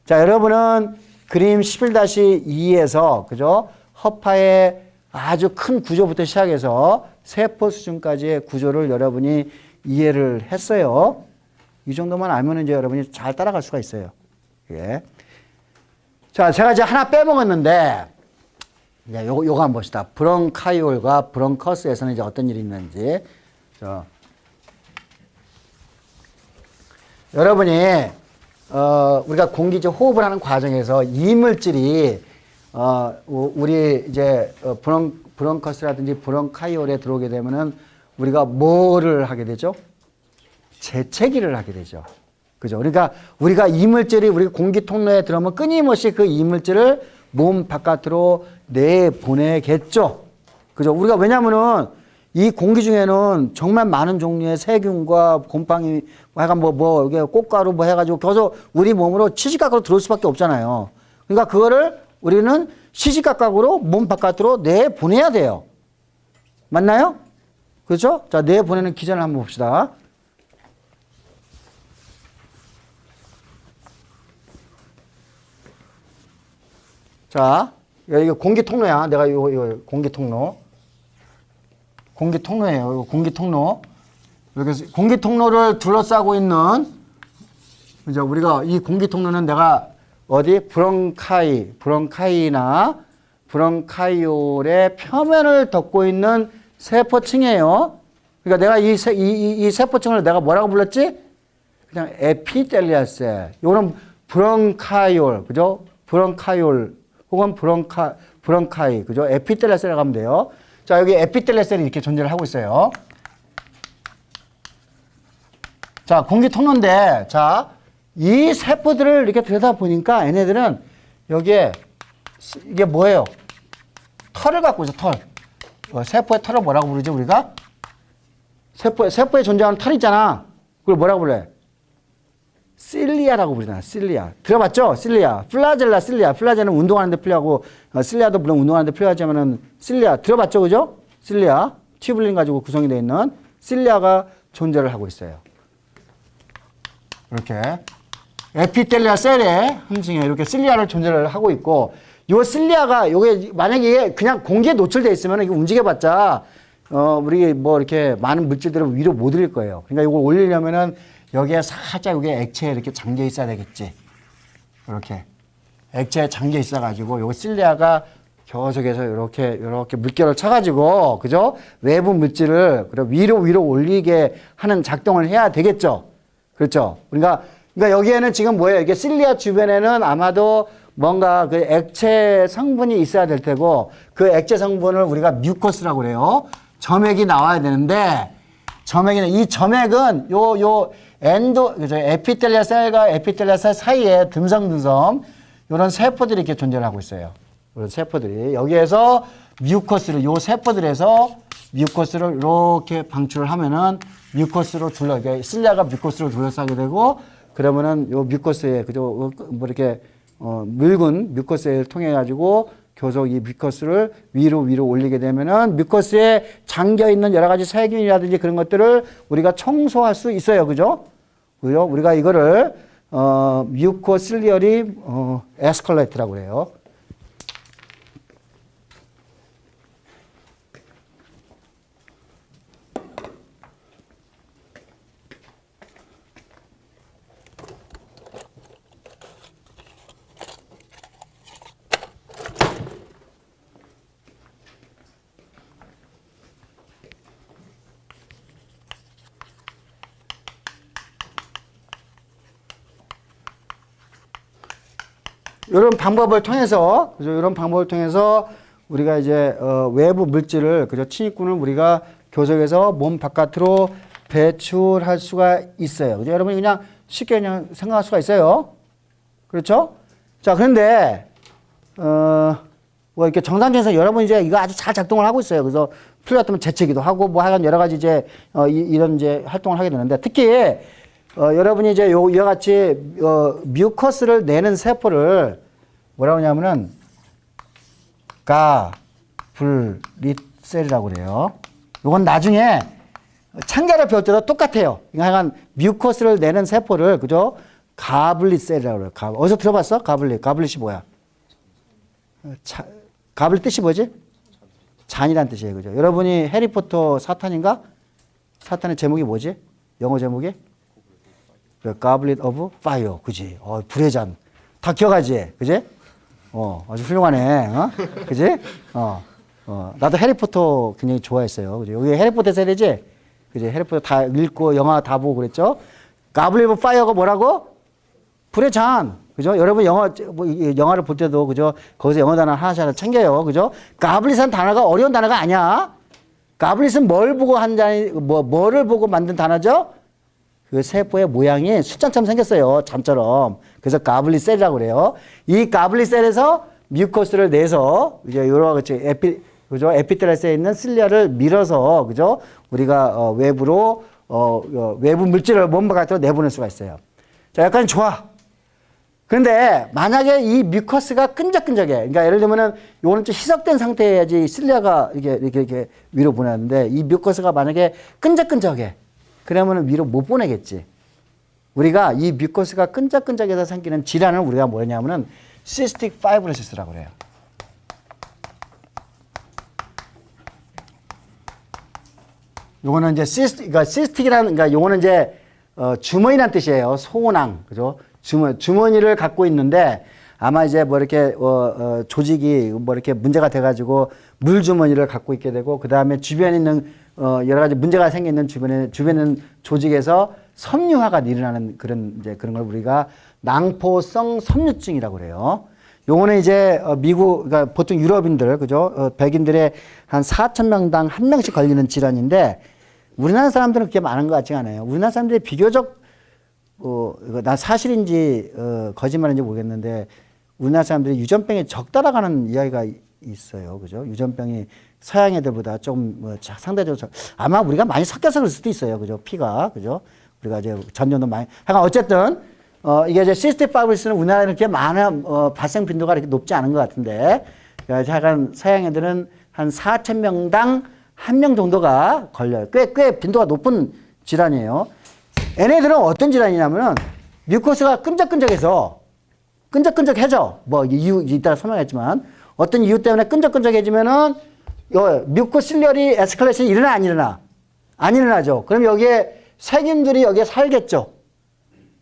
S1: 자, 여러분은 그림 11-2에서, 그죠? 허파의 아주 큰 구조부터 시작해서 세포 수준까지의 구조를 여러분이 이해를 했어요. 이 정도만 알면 이제 여러분이 잘 따라갈 수가 있어요. 예. 자, 제가 이제 하나 빼먹었는데, 이제 요거 한번 봅시다. 브론카이올과 브론커스에서는 이제 어떤 일이 있는지. 여러분이, 우리가 공기적 호흡을 하는 과정에서 이물질이, 우리 이제, 브론커스라든지 브론카이올에 들어오게 되면은 우리가 뭐를 하게 되죠? 재채기를 하게 되죠. 그죠? 그러니까 우리가 이물질이 우리 공기 통로에 들어오면 끊임없이 그 이물질을 몸 바깥으로 내보내겠죠. 그죠? 우리가 왜냐면은 이 공기 중에는 정말 많은 종류의 세균과 곰팡이, 약간 이게 꽃가루 해가지고 계속 우리 몸으로 시시각각으로 들어올 수밖에 없잖아요. 그러니까 그거를 우리는 시시각각으로 몸 바깥으로 내보내야 돼요. 맞나요? 그렇죠? 자, 내보내는 기전을 한번 봅시다. 자, 이거 공기 통로야. 내가 이거 공기 통로. 공기 통로예요. 이거 공기 통로. 이렇게 공기 통로를 둘러싸고 있는, 이제 우리가 이 공기 통로는 내가 어디 브론카이나 브론카이올의 표면을 덮고 있는 세포층이에요. 그러니까 내가 이 세포층을 내가 뭐라고 불렀지? 그냥 에피텔리아 셀. 요거는 브론카이올, 그죠? 브론카이올 혹은 브론카이, 그죠? 에피텔리아 셀이라고 하면 돼요. 자, 여기 에피텔리아 셀이 이렇게 존재를 하고 있어요. 자, 공기 통로인데, 자, 이 세포들을 이렇게 들여다보니까 얘네들은 여기에, 이게 뭐예요? 털을 갖고 있어, 털. 세포의 털을 뭐라고 부르죠, 우리가? 세포에 존재하는 털 있잖아. 그걸 뭐라고 불러요? 실리아라고 부르잖아, 실리아. 들어봤죠? 실리아. 플라젤라, 실리아. 플라젤라는 운동하는데 필요하고, 실리아도 물론 운동하는데 필요하지만은, 실리아. 들어봤죠, 그죠? 실리아. 튜블린 가지고 구성이 되어 있는 실리아가 존재를 하고 있어요. 이렇게. 에피텔리아 셀에 함층에 이렇게 실리아를 존재를 하고 있고, 요 실리아가, 요게, 만약에 그냥 공기에 노출되어 있으면 이거 움직여봤자, 우리 뭐 이렇게 많은 물질들을 위로 못 올릴 거예요. 그러니까 이걸 올리려면은 여기에 살짝 여기에 액체에 이렇게 잠겨 있어야 되겠지. 이렇게. 액체에 잠겨 있어가지고, 요거 실리아가 계속해서 이렇게 물결을 쳐가지고, 그죠? 외부 물질을 위로 올리게 하는 작동을 해야 되겠죠. 그렇죠. 그러니까 여기에는 지금 뭐예요? 이게 실리아 주변에는 아마도 뭔가 그 액체 성분이 있어야 될 테고, 그 액체 성분을 우리가 뮤커스라고 그래요. 점액이 나와야 되는데, 이 점액은 그죠? 에피텔리아 셀과 에피텔리아 셀 사이에 듬성듬성 이런 세포들이 이렇게 존재를 하고 있어요. 이런 세포들이. 여기에서 뮤커스를, 요 세포들에서 뮤커스를 이렇게 방출을 하면은 뮤커스로 실리아가 뮤커스로 둘러싸게 되고, 그러면은 요 뮤커스에, 그죠? 뭐 이렇게, 묽은 뮤커스를 통해 가지고 계속 이 뮤커스를 위로 올리게 되면은 뮤커스에 잠겨 있는 여러 가지 세균이라든지 그런 것들을 우리가 청소할 수 있어요. 그죠? 그죠? 우리가 이거를, 뮤코실리어리, 에스컬레이트라고 해요. 이런 방법을 통해서, 그죠? 이런 방법을 통해서 우리가 이제, 외부 물질을, 그죠? 침입군을 우리가 교석에서 몸 바깥으로 배출할 수가 있어요. 그죠? 여러분이 그냥 쉽게 그냥 생각할 수가 있어요. 그렇죠? 자, 그런데, 뭐 이렇게 정상적에서 여러분 이제 이거 아주 잘 작동을 하고 있어요. 그래서 필요 같으면 재채기도 하고 뭐 하여간 여러 가지 이제, 이런 이제 활동을 하게 되는데, 특히, 여러분이 이제 이와 같이, 뮤커스를 내는 세포를 뭐라고 하냐면은, 가블릿셀이라고 그래요. 이건 나중에 창자를 배울 때도 똑같아요. 하여간 뮤커스를 내는 세포를, 그죠? 가블릿셀이라고 그래요. 어디서 들어봤어? 가블릿이 뭐야? 가블릿 뜻이 뭐지? 잔이란 뜻이에요. 그죠? 여러분이 해리포터 사탄인가? 사탄의 제목이 뭐지? 영어 제목이? Goblet of Fire. 그지? 불의 잔. 다 기억하지? 그지? 아주 훌륭하네. 그지? 나도 해리포터 굉장히 좋아했어요. 그지? 여기 해리포터 세대지? 그지? 해리포터 다 읽고 영화 다 보고 그랬죠? Goblet of Fire가 뭐라고? 불의 잔. 그죠? 여러분 영화를 볼 때도 그죠? 거기서 영어 단어 하나씩 챙겨요. 그죠? Goblet은 단어가 어려운 단어가 아니야. Goblet은 뭘 보고 뭐를 보고 만든 단어죠? 그 세포의 모양이 숫자처럼 생겼어요. 잠처럼. 그래서 가블릿셀이라고 그래요. 이 가블릿셀에서 뮤커스를 내서 이제 여러 가지 그죠? 에피텔리아스에 있는 실리아를 밀어서 그죠? 우리가 외부로 외부 물질을 몸 바깥으로 내보낼 수가 있어요. 자, 약간 좋아. 그런데 만약에 이 뮤커스가 끈적끈적해. 그러니까 예를 들면은 요거는 좀 희석된 상태여야지 실리아가 이렇게 위로 보내는데 이 뮤커스가 만약에 끈적끈적해. 그러면 위로 못 보내겠지. 우리가 이 뮤커스가 끈적끈적해서 생기는 질환을 우리가 뭐냐면은 시스틱 파이브로시스라고 그래요. 요거는 이제 시스틱이라는, 요거는 이제, 주머니란 뜻이에요. 소낭. 그죠? 주머니를 갖고 있는데, 아마 이제 뭐 이렇게 조직이 뭐 이렇게 문제가 돼가지고 물주머니를 갖고 있게 되고 그 다음에 주변에 있는 여러 가지 문제가 생기는 주변에 있는 조직에서 섬유화가 일어나는 그런 걸 우리가 낭포성 섬유증이라고 그래요. 요거는 이제 미국, 그러니까 보통 유럽인들, 그죠? 백인들의 한 4,000명당 한 명씩 걸리는 질환인데 우리나라 사람들은 그렇게 많은 것 같지가 않아요. 우리나라 사람들이 비교적, 이거 나 사실인지 거짓말인지 모르겠는데 우리나라 사람들이 유전병이 적다라고 하는 이야기가 있어요. 그죠? 유전병이 서양 애들보다 좀 상대적으로 아마 우리가 많이 섞여서 그럴 수도 있어요. 그죠? 피가. 그죠? 우리가 이제 전염도 많이. 하여간 어쨌든 이게 이제 시스틱 파이브리스는 우리나라에 이렇게 많은 발생 빈도가 이렇게 높지 않은 것 같은데, 약간 서양 애들은 한 4,000명당 한 명 정도가 걸려요. 꽤 빈도가 높은 질환이에요. 얘네들은 어떤 질환이냐면은 뮤코스가 끈적끈적해서 끈적끈적해져. 뭐 이유 이따가 설명했지만 어떤 이유 때문에 끈적끈적해지면은 뮤코실리어리 에스컬레이션이 일어나 안 일어나? 안 일어나죠. 그럼 여기에 세균들이 여기에 살겠죠.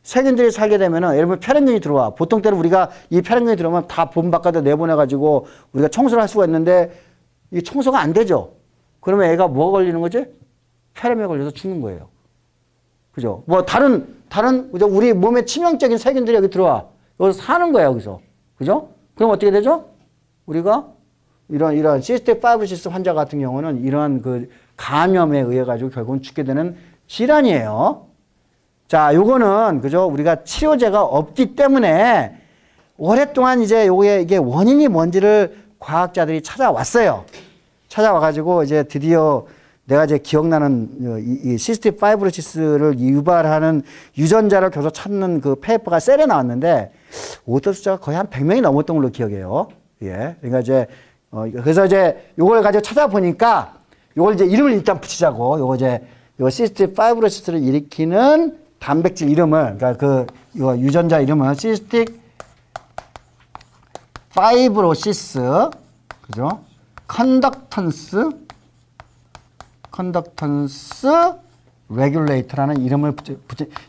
S1: 세균들이 살게 되면은 예를 들면 폐렴균이 들어와. 보통 때는 우리가 이 폐렴균이 들어오면 다 본 바깥에 내보내가지고 우리가 청소를 할 수가 있는데 이 청소가 안 되죠. 그러면 애가 뭐가 걸리는 거지? 폐렴에 걸려서 죽는 거예요. 그죠? 뭐 다른 우리 몸에 치명적인 세균들이 여기 들어와. 여기서 사는 거야, 여기서. 그죠? 그럼 어떻게 되죠? 우리가 이런 시스틱 파이브리시스 환자 같은 경우는 이러한 그 감염에 의해 가지고 결국은 죽게 되는 질환이에요. 자, 요거는 그죠? 우리가 치료제가 없기 때문에 오랫동안 이제 이게 원인이 뭔지를 과학자들이 찾아왔어요. 찾아와가지고 이제 드디어 내가 이제 기억나는 이 시스틱 파이브로시스를 유발하는 유전자를 계속 찾는 그 페이퍼가 셀에 나왔는데 오터 숫자가 거의 한 100명이 넘었던 걸로 기억해요. 예. 그러니까 이제 그래서 이제 요걸 가지고 찾아보니까 요걸 이제 이름을 일단 붙이자고 요거 시스틱 파이브로시스를 일으키는 단백질 이름을 그러니까 요 유전자 이름은 시스틱 파이브로시스 그죠? 컨덕턴스 레귤레이터라는 이름을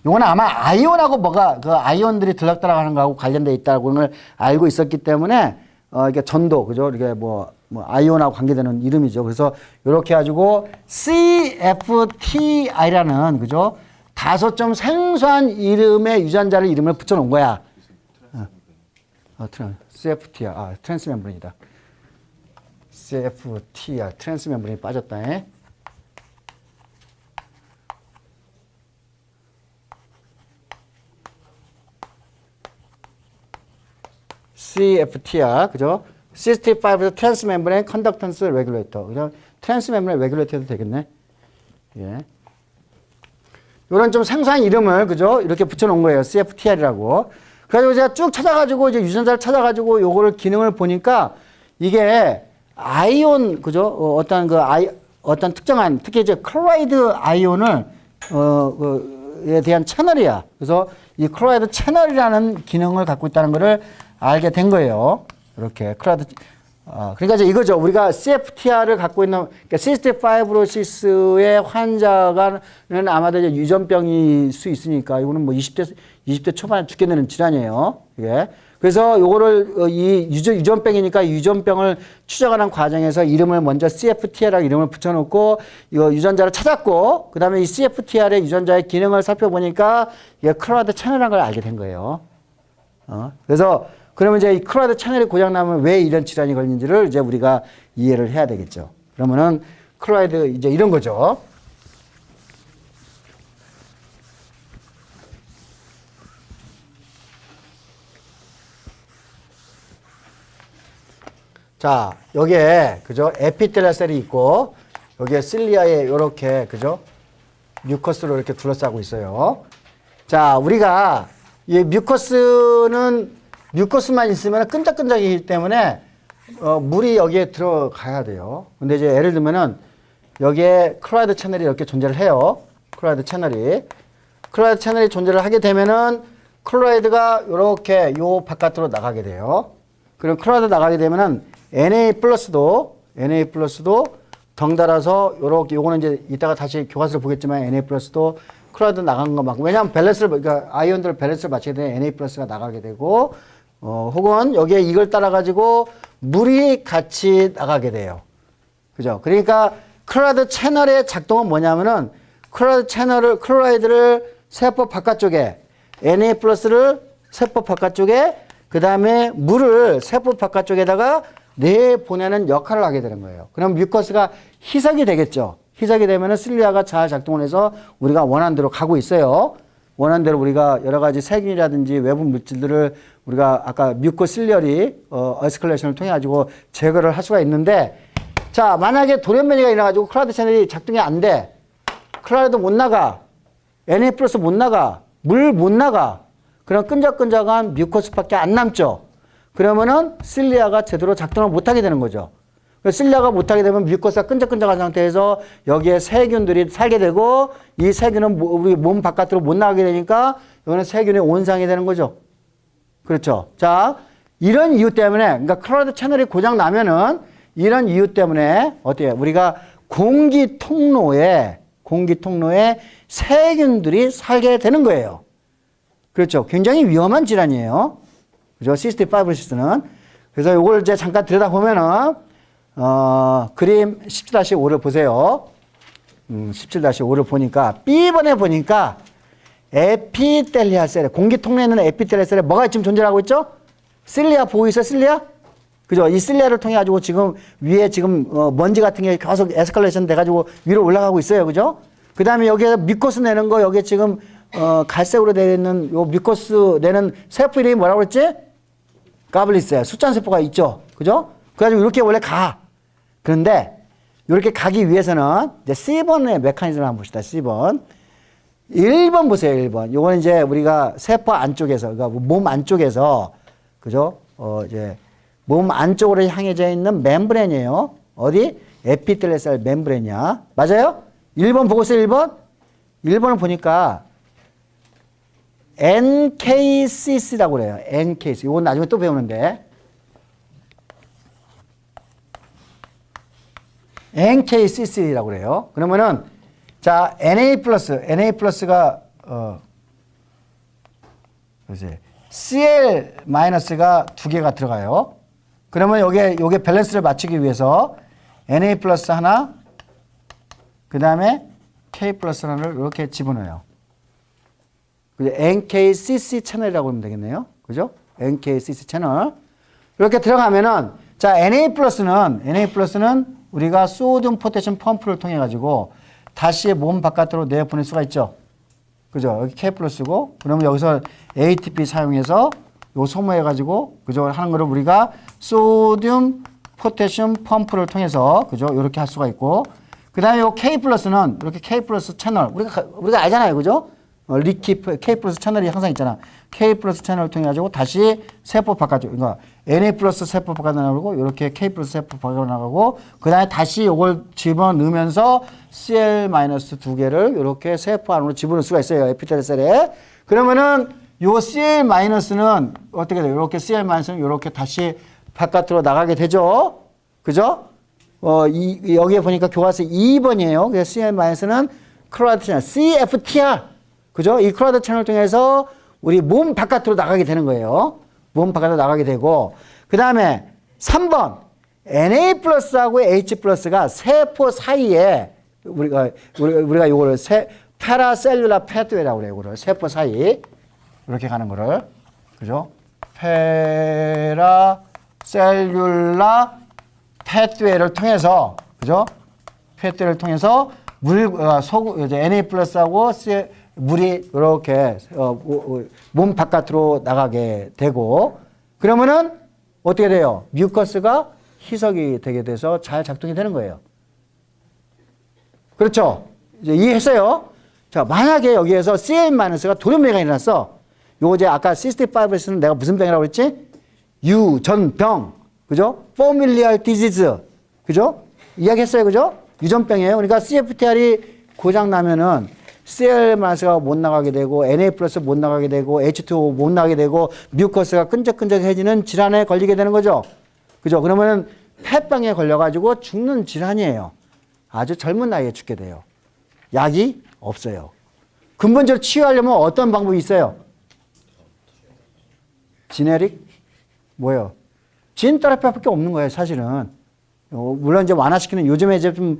S1: 요거는 아마 아이온하고 뭐가 그 아이온들이 들락달락하는 거하고 관련돼 있다는 걸 알고 있었기 때문에 이게 전도 그죠? 이게 뭐 아이온하고 관계되는 이름이죠. 그래서 이렇게 가지고 CFTI라는 그죠? 다소 좀 생소한 이름의 유전자를 이름을 붙여놓은 거야. CFTR 트랜스 멤브레인이다. CFTR 트랜스 멤브레인이 빠졌다. CFTR, 그죠? Cystic Fibrosis Transmembrane Conductance Regulator. 그죠? Transmembrane Regulator도 되겠네. 예. 요런 좀 생소한 이름을, 그죠? 이렇게 붙여놓은 거예요. CFTR이라고. 그래가지고 제가 쭉 찾아가지고, 이제 유전자를 찾아가지고 요거를 기능을 보니까 이게 아이온, 그죠? 어떤 특정한, 특히 이제 클로라이드 아이온을, 에 대한 채널이야. 그래서 이 클로라이드 채널이라는 기능을 갖고 있다는 것을 알게 된 거예요. 이렇게 클라우드 그러니까 이제 이거죠. 우리가 CFTR을 갖고 있는 그러니까 시스틱 파이브로시스의 환자가는 아마도 이제 유전병일 수 있으니까 이거는 뭐 20대 초반에 죽게 되는 질환이에요. 이게. 그래서 요거를 이 유전병이니까 유전병을 추적하는 과정에서 이름을 먼저 CFTR이라고 이름을 붙여놓고 이거 유전자를 찾았고 그다음에 이 CFTR의 유전자의 기능을 살펴보니까 이게 클로라이드 채널이라는 걸 알게 된 거예요. 그래서 그러면 이제 이 클로라이드 채널이 고장나면 왜 이런 질환이 걸리는지를 이제 우리가 이해를 해야 되겠죠. 그러면은 클로라이드 이제 이런 거죠. 자, 여기에 그죠? 에피텔리아 셀이 있고 여기에 실리아에 이렇게 그죠? 뮤커스로 이렇게 둘러싸고 있어요. 자, 우리가 이 뮤커스만 있으면 끈적끈적이기 때문에 물이 여기에 들어가야 돼요. 근데 이제 예를 들면은 여기에 클로라이드 채널이 이렇게 존재를 해요. 클로라이드 채널이 존재를 하게 되면은 클로라이드가 이렇게 요 바깥으로 나가게 돼요. 그럼 클로라이드 나가게 되면은 Na 플러스도 덩달아서 요렇게 요거는 이제 이따가 다시 교과서를 보겠지만 Na 플러스도 클로라이드 나간 거 맞고 왜냐하면 밸런스를 그러니까 아이온들 밸런스를 맞추게 되면 Na 플러스가 나가게 되고 혹은 여기에 이걸 따라가지고 물이 같이 나가게 돼요. 그죠? 그러니까 클로라이드 채널의 작동은 뭐냐면은 클로라이드를 세포 바깥쪽에 Na 플러스를 세포 바깥쪽에 그 다음에 물을 세포 바깥쪽에다가 내보내는 역할을 하게 되는 거예요. 그럼 뮤커스가 희석이 되겠죠. 희석이 되면은 실리아가 잘 작동을 해서 우리가 원하는 대로 가고 있어요. 원하는 대로 우리가 여러 가지 세균이라든지 외부 물질들을 우리가 아까 뮤코실리얼이 에스컬레이션을 통해 가지고 제거를 할 수가 있는데, 자, 만약에 돌연변이가 일어나가지고 클라우드 채널이 작동이 안 돼. 클라우드 못 나가. Na 플러스 못 나가. 물 못 나가. 그럼 끈적끈적한 뮤코스밖에 안 남죠. 그러면은 실리아가 제대로 작동을 못하게 되는 거죠. 실리아가 못하게 되면 뮤코스가 끈적끈적한 상태에서 여기에 세균들이 살게 되고, 이 세균은 우리 몸 바깥으로 못 나가게 되니까 이거는 세균의 온상이 되는 거죠. 그렇죠. 자, 이런 이유 때문에, 그러니까 클로라이드 채널이 고장 나면은 이런 이유 때문에 어때요? 우리가 공기 통로에 세균들이 살게 되는 거예요. 그렇죠. 굉장히 위험한 질환이에요. 그죠? 시스틱 파이브로시스는. 그래서 이걸 이제 잠깐 들여다보면은, 그림 17-5를 보세요. 17-5를 보니까, B번에 보니까, 에피텔리아 셀에, 공기 통로에 있는 에피텔리아 셀에 뭐가 지금 존재하고 있죠? 실리아 보고 있어요, 실리아? 그죠? 이 실리아를 통해 가지고 지금 위에 지금 먼지 같은 게 계속 에스컬레이션 돼가지고 위로 올라가고 있어요. 그죠? 그 다음에 여기에 뮤코스 내는 거, 여기에 지금, 갈색으로 되어 있는 요 뮤코스 내는 세포 이름이 뭐라고 그랬지? 가블리스야. 숫잔세포가 있죠. 그죠? 그래가지고 이렇게 원래 가. 그런데 이렇게 가기 위해서는 이제 C번의 메커니즘을 한번 봅시다. C번. 1번 보세요. 1번. 요거는 이제 우리가 세포 안쪽에서, 그러니까 몸 안쪽에서, 그죠? 이제 몸 안쪽으로 향해져 있는 멤브레인이에요. 어디? 에피텔리셀 멤브레인이야. 맞아요? 1번 보고 있어요. 1번. 1번을 보니까 NKCC라고 그래요. NKC. 이건 나중에 또 배우는데. NKCC라고 그래요. 그러면은, 자, Na 플러스가, Cl 마이너스가 두 개가 들어가요. 그러면 요게 밸런스를 맞추기 위해서 Na 플러스 하나, 그 다음에 K 플러스 하나를 이렇게 집어넣어요. NKCC 채널이라고 하면 되겠네요. 그죠? NKCC 채널. 이렇게 들어가면은, 자, Na 플러스는 우리가 소듐 포테슘 펌프를 통해 가지고 다시 몸 바깥으로 내보낼 수가 있죠. 그죠? 여기 K 플러스고, 그러면 여기서 ATP 사용해서 요 소모해 가지고, 그죠? 하는 거를 우리가 소듐 포테슘 펌프를 통해서, 그죠? 이렇게 할 수가 있고, 그 다음에 요 K 플러스는 이렇게 K 플러스 채널, 우리가 알잖아요. 그죠? 리키프, K 플러스 채널이 항상 있잖아. K 플러스 채널을 통해 가지고 다시 세포 바깥쪽, 그러니까 Na 플러스 세포 바깥으로 나가고, 이렇게 K 플러스 세포 바깥으로 나가고, 그 다음에 다시 이걸 집어넣으면서 Cl 마이너스 두 개를 이렇게 세포 안으로 집어넣을 수가 있어요. 에피텔 셀에. 그러면은 요 Cl 마이너스는 어떻게 돼요? 이렇게 Cl 마이너스는 이렇게 다시 바깥으로 나가게 되죠. 그죠? 여기에 보니까 교과서 2번이에요. 그래서 Cl 마이너스는 클로라이드 채널, CFTR. 그죠? 이 클로라이드 채널을 통해서 우리 몸 바깥으로 나가게 되는 거예요. 몸 바깥으로 나가게 되고, 그 다음에 3번 Na 플러스하고 H 플러스가 세포 사이에 우리가 이거를 페라셀룰라 패드웨이라고 그래요. 이거를 세포 사이 이렇게 가는 거를, 그죠? 페라셀룰라 패드웨이를 통해서, 그죠? 패드웨이를 통해서 이제 Na 플러스하고 물이 이렇게 몸 바깥으로 나가게 되고, 그러면은 어떻게 돼요? 뮤커스가 희석이 되게 돼서 잘 작동이 되는 거예요. 그렇죠? 이제 이해했어요? 자, 만약에 여기에서 CM-가 돌연변이가 일어났어. 요거 이제 아까 시스틱 파이브로시스는 내가 무슨 병이라고 그랬지? 유전병. 그죠? Familial disease. 그죠? 이야기했어요. 그죠? 유전병이에요. 그러니까 CFTR이 고장나면은 Cl-가 못 나가게 되고, Na 플러스 못 나가게 되고, H2O 못 나가게 되고, 뮤커스가 끈적끈적해지는 질환에 걸리게 되는 거죠. 그죠? 그러면은 폐병에 걸려가지고 죽는 질환이에요. 아주 젊은 나이에 죽게 돼요. 약이 없어요. 근본적으로 치유하려면 어떤 방법이 있어요? 지네릭 뭐예요? 진 테라피밖에 없는 거예요, 사실은. 물론 이제 완화시키는 요즘에 이제 좀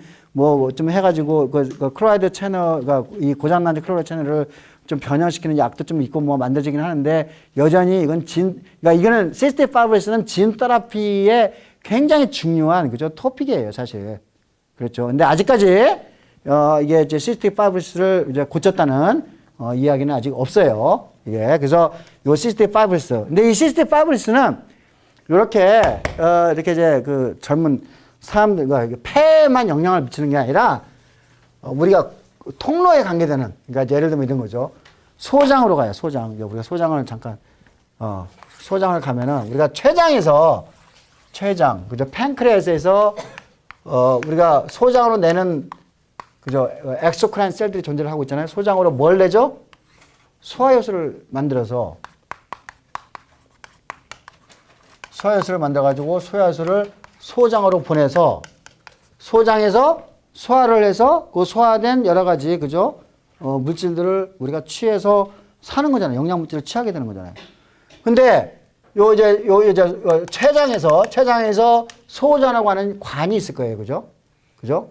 S1: 좀 해가지고 그 클로라이드 채널, 이 고장난 클로라이드 채널을 좀 변형시키는 약도 좀 있고 뭐 만들어지긴 하는데 여전히 이건 그러니까 이거는 시스템 파브리스는 진 테라피의 굉장히 중요한 그죠 토픽이에요, 사실. 그렇죠. 근데 아직까지 이게 이제 시스템 파브리스를 이제 고쳤다는 이야기는 아직 없어요. 예, 그래서 요 시스템 파브리스. 근데 이 시스템 파브리스는 이렇게 이제 그 젊은 사람들과 폐에만 영향을 미치는 게 아니라 우리가 통로에 관계되는 그러니까 예를 들면 이런 거죠. 소장으로 가요. 소장. 우리가 소장을 잠깐 소장을 가면은 우리가 췌장 그죠? 팬크레아스에서 우리가 소장으로 내는 그죠? 엑소크라인 셀들이 존재를 하고 있잖아요. 소장으로 뭘 내죠? 소화효소를 만들어서 소화효소를 만들어가지고 소화효소를 소장으로 보내서 소장에서 소화를 해서 그 소화된 여러 가지 그죠? 물질들을 우리가 취해서 사는 거잖아요. 영양 물질을 취하게 되는 거잖아요. 근데 요 이제 췌장에서 소호전하고 하는 관이 있을 거예요. 그죠? 그죠?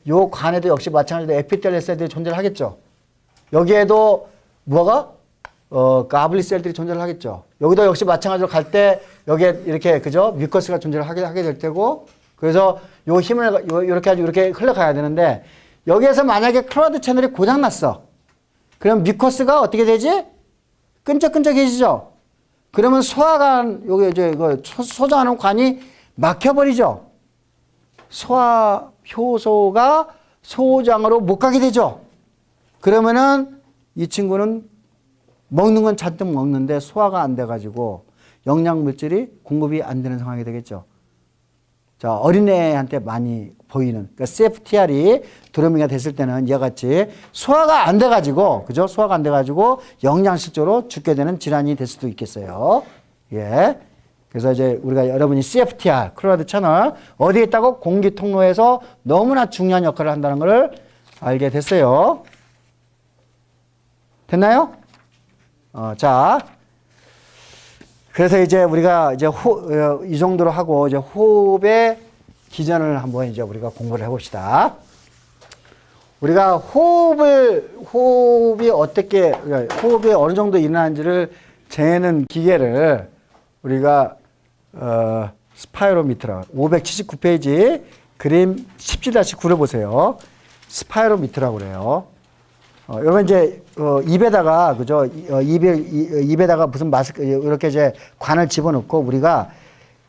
S1: 요 관에도 역시 마찬가지로 에피텔리얼 셀들이 존재를 하겠죠. 여기에도 뭐가? 가블리 셀들이 존재를 하겠죠. 여기도 역시 마찬가지로 갈 때 여기에 이렇게 그죠? 뮤커스가 존재를 하게 될 테고 그래서 요 힘을 이렇게 아주 이렇게 흘러가야 되는데 여기에서 만약에 클로라이드 채널이 고장 났어. 그럼 뮤커스가 어떻게 되지? 끈적끈적해지죠. 그러면 소화관 여기 이제 소장하는 관이 막혀버리죠. 소화 효소가 소장으로 못 가게 되죠. 그러면은 이 친구는 먹는 건 잔뜩 먹는데 소화가 안 돼가지고 영양물질이 공급이 안 되는 상황이 되겠죠. 자, 어린애한테 많이 보이는, 그러니까 CFTR이 드로밍이 됐을 때는 이와 같이 소화가 안 돼가지고, 그죠? 소화가 안 돼가지고 영양실조로 죽게 되는 질환이 될 수도 있겠어요. 예. 그래서 이제 우리가 여러분이 CFTR, 클로라이드 채널, 어디에 있다고? 공기 통로에서 너무나 중요한 역할을 한다는 걸 알게 됐어요. 됐나요? 자. 그래서 이제 우리가 이제 이 정도로 하고 이제 호흡의 기전을 한번 이제 우리가 공부를 해봅시다. 우리가 호흡이 어떻게, 호흡이 어느 정도 일어나는지를 재는 기계를 우리가, 스파이로미터라, 579페이지 그림 17-9를 보세요. 스파이로미터라고 그래요. 여러분 이제 입에다가 그죠? 입에다가 무슨 마스크 이렇게 이제 관을 집어넣고 우리가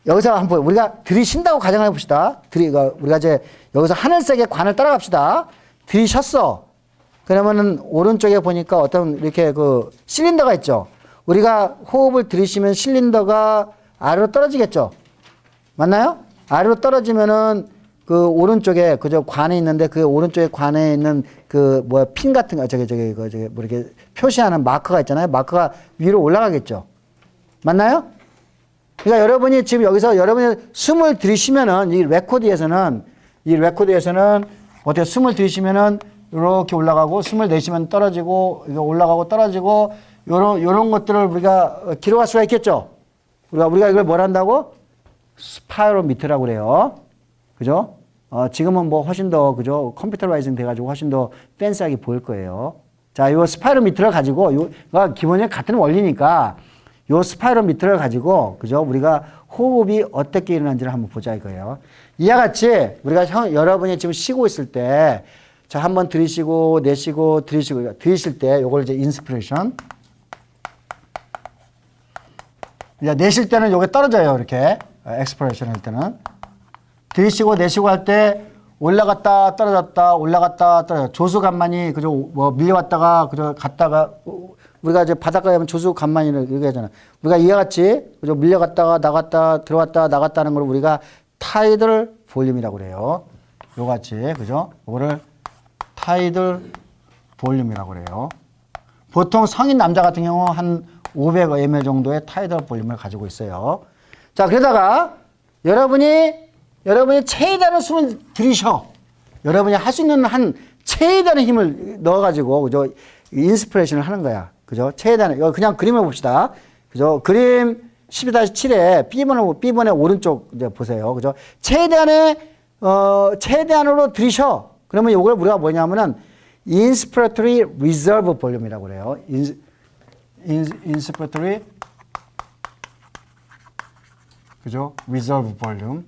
S1: 여기서 한번 우리가 들이쉰다고 가정해 봅시다. 우리가 이제 여기서 하늘색의 관을 따라갑시다. 들이셨어. 그러면은 오른쪽에 보니까 어떤 이렇게 그 실린더가 있죠. 우리가 호흡을 들이쉬면 실린더가 아래로 떨어지겠죠. 맞나요? 아래로 떨어지면은 그 오른쪽에 그저 관이 있는데 그 오른쪽에 관에 있는 그 뭐야 핀 같은 거 저기 뭐 이렇게 표시하는 마커가 있잖아요. 마커가 위로 올라가겠죠. 맞나요? 그러니까 여러분이 지금 여기서 여러분이 숨을 들이쉬면은 이 레코드에서는 어떻게 숨을 들이쉬면은 이렇게 올라가고 숨을 내쉬면 떨어지고 이거 올라가고 떨어지고 요런 것들을 우리가 기록할 수가 있겠죠. 우리가 이걸 뭘 한다고? 스파이로미터라고 그래요. 그죠? 지금은 뭐 훨씬 더, 그죠? 컴퓨터라이징 돼가지고 훨씬 더 팬시하게 보일 거예요. 자, 요 스파이로미터를 가지고, 이거 기본적인 같은 원리니까, 요 스파이로미터를 가지고, 그죠? 우리가 호흡이 어떻게 일어나는지를 한번 보자 이거예요. 이와 같이, 우리가 여러분이 지금 쉬고 있을 때, 자, 한번 들이쉬고, 내쉬고, 들이쉴 때, 요걸 이제 인스피레이션. 이제 내쉴 때는 요게 떨어져요, 이렇게. 엑스피레이션 할 때는. 들이쉬고 내쉬고 할 때 올라갔다 떨어졌다 올라갔다 떨어졌다 조수간만이 그저 뭐 밀려왔다가 그저 갔다가 우리가 이제 바닷가에 가면 조수간만이를 이렇게 하잖아. 우리가 이와 같이 그저 밀려갔다가 나갔다 들어왔다 나갔다는 걸 우리가 타이들 볼륨이라고 그래요. 요 같이 그죠? 이거를 타이들 볼륨이라고 그래요. 보통 성인 남자 같은 경우 한 500ml 정도의 타이들 볼륨을 가지고 있어요. 자, 그러다가 여러분이 최대한의 숨을 들이셔. 여러분이 할 수 있는 한 최대한의 힘을 넣어가지고, 그죠? 인스피레이션을 하는 거야. 그죠? 최대한의, 그냥 그림을 봅시다. 그죠? 그림 12-7에 B번의 오른쪽 이제 보세요. 그죠? 최대한으로 들이셔. 그러면 이걸 우리가 뭐냐면은 inspiratory reserve volume이라고 그래요. inspiratory 그죠? reserve volume.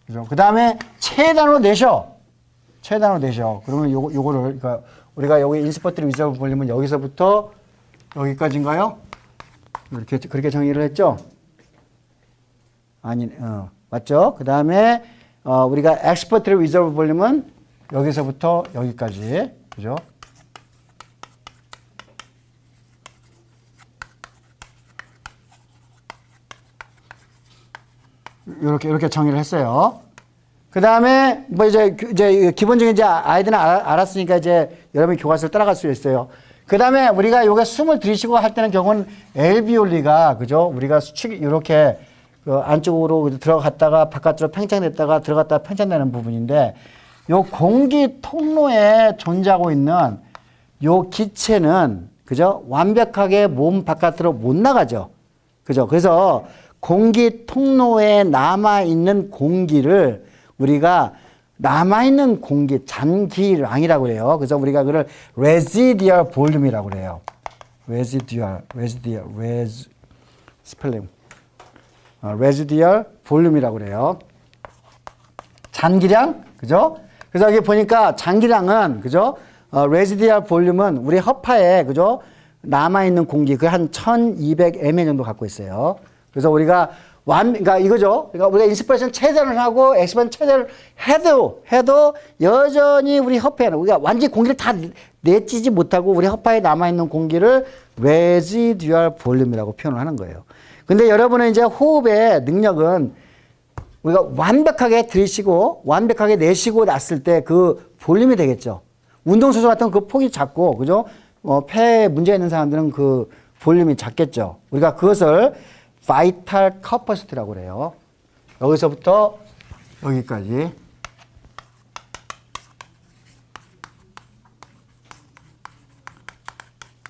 S1: 그죠? 그 다음에 최대한으로 내셔. 최대한으로 내셔. 그러면 요거를, 그러니까 우리가 여기 inspiratory reserve volume은 여기서부터 여기까지인가요? 그렇게 정의를 했죠? 아니, 맞죠? 그 다음에, 우리가 expiratory reserve volume은 여기서부터 여기까지. 그죠? 이렇게 정의를 했어요. 그 다음에, 뭐 이제 기본적인 이제 아이들은 알았으니까 이제 여러분이 교과서를 따라갈 수 있어요. 그 다음에 우리가 요게 숨을 들이쉬고 할 때는 경우는 엘비올리가, 그죠? 우리가 수축이 이렇게 그 안쪽으로 들어갔다가 바깥으로 팽창됐다가 들어갔다가 팽창되는 부분인데 요 공기 통로에 존재하고 있는 요 기체는, 그죠? 완벽하게 몸 바깥으로 못 나가죠. 그죠? 그래서 공기 통로에 남아있는 공기를 우리가 남아있는 공기, 잔기량이라고 그래요. 그래서 우리가 그걸 residual volume이라고 그래요. residual volume이라고 그래요. 잔기량, 그죠? 그래서 여기 보니까 잔기량은, 그죠? residual volume은 우리 허파에, 그죠? 남아있는 공기, 그 한 1200ml 정도 갖고 있어요. 그래서 우리가 그러니까 이거죠. 그러니까 우리가 인스피레이션 최대를 하고 엑스피레이션 최대를 해도 여전히 우리 허파에는 우리가 완전히 공기를 다 내찌지 못하고 우리 허파에 남아있는 공기를 residual volume이라고 표현을 하는 거예요. 근데 여러분은 이제 호흡의 능력은 우리가 완벽하게 들이쉬고 완벽하게 내쉬고 났을 때 그 볼륨이 되겠죠. 운동선수 같은 그 폭이 작고, 그죠? 폐에 문제 있는 사람들은 그 볼륨이 작겠죠. 우리가 그것을 vital capacity라고 그래요. 여기서부터 여기까지.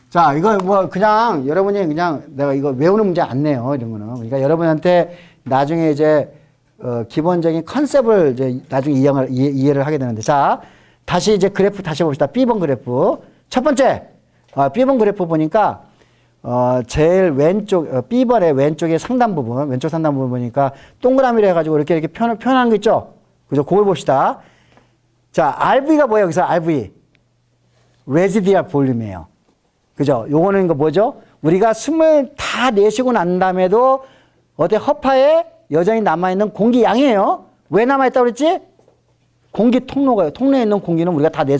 S1: 자, 이거 뭐 그냥 여러분이 그냥 내가 이거 외우는 문제 안 내요. 이런 거는. 그러니까 여러분한테 나중에 이제 기본적인 컨셉을 이제 나중에 이해를 하게 되는데, 자, 다시 이제 그래프 다시 봅시다. B번 그래프. 첫 번째, B번 그래프 보니까 제일 왼쪽, B번의 왼쪽의 상단 부분, 왼쪽 상단 부분 보니까 동그라미를 해가지고 이렇게 표현하는 거 있죠? 그죠? 그걸 봅시다. 자, RV가 뭐예요? 여기서 RV. Residual Volume이에요. 그죠? 요거는 이거 뭐죠? 우리가 숨을 다 내쉬고 난 다음에도 어디 허파에 여전히 남아있는 공기 양이에요. 왜 남아있다고 그랬지? 공기 통로가요. 통로에 있는 공기는 우리가 다 보낼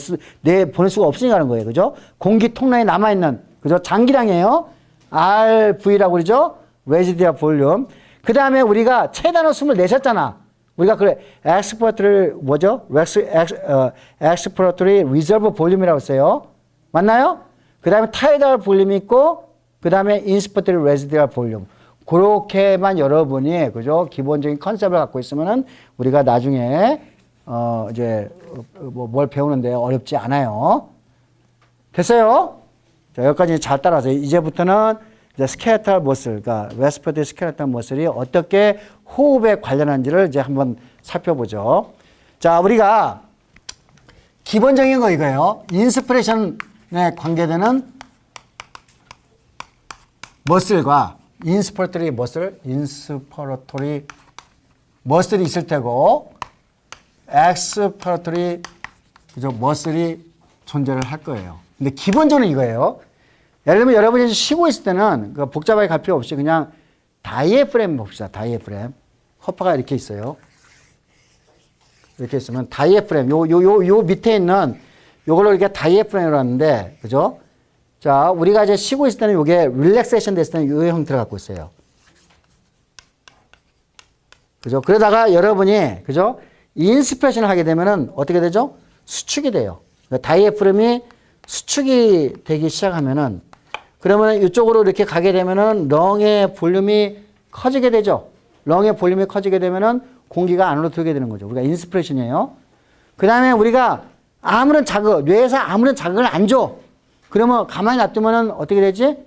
S1: 수가 없으니까 하는 거예요. 그죠? 공기 통로에 남아있는, 그죠? 장기량이에요. RV라고 그러죠? Residual Volume. 그 다음에 우리가 최단으로 숨을 내셨잖아. 우리가 그래, expiratory, 뭐죠? expiratory reserve volume이라고 써요. 맞나요? 그 다음에 tidal volume이 있고, 그 다음에 inspiratory residual volume. 그렇게만 여러분이, 그죠? 기본적인 컨셉을 갖고 있으면은 우리가 나중에, 이제, 뭘 배우는데 어렵지 않아요. 됐어요? 자, 여기까지 잘 따라서 이제부터는 이제 스켈레탈 머슬, 그러니까 레스피레이터리 스켈레탈 머슬이 어떻게 호흡에 관련한지를 이제 한번 살펴보죠. 자, 우리가 기본적인 거 이거예요. 인스피레이션에 관계되는 머슬과 인스피레이터리 머슬이 있을 테고 엑스피레이터리 머슬이 존재를 할 거예요. 근데 기본적으로 이거예요. 예를 들면 여러분이 쉬고 있을 때는 복잡하게 갈 필요 없이 그냥 다이애프램 봅시다. 다이애프램. 허파가 이렇게 있어요. 이렇게 있으면 다이애프램. 요 밑에 있는 요걸로 이렇게 다이애프램이라고 하는데, 그죠? 자, 우리가 이제 쉬고 있을 때는 요게 릴렉세이션 됐을 때는 요 형태를 갖고 있어요. 그죠? 그러다가 여러분이, 그죠? 인스피레이션을 하게 되면은 어떻게 되죠? 수축이 돼요. 다이애프램이 수축이 되기 시작하면은 그러면 이쪽으로 이렇게 가게 되면은 렁의 볼륨이 커지게 되죠. 렁의 볼륨이 커지게 되면은 공기가 안으로 들게 되는 거죠. 우리가 인스피레이션이에요. 그 다음에 우리가 뇌에서 아무런 자극을 안 줘. 그러면 가만히 놔두면은 어떻게 되지?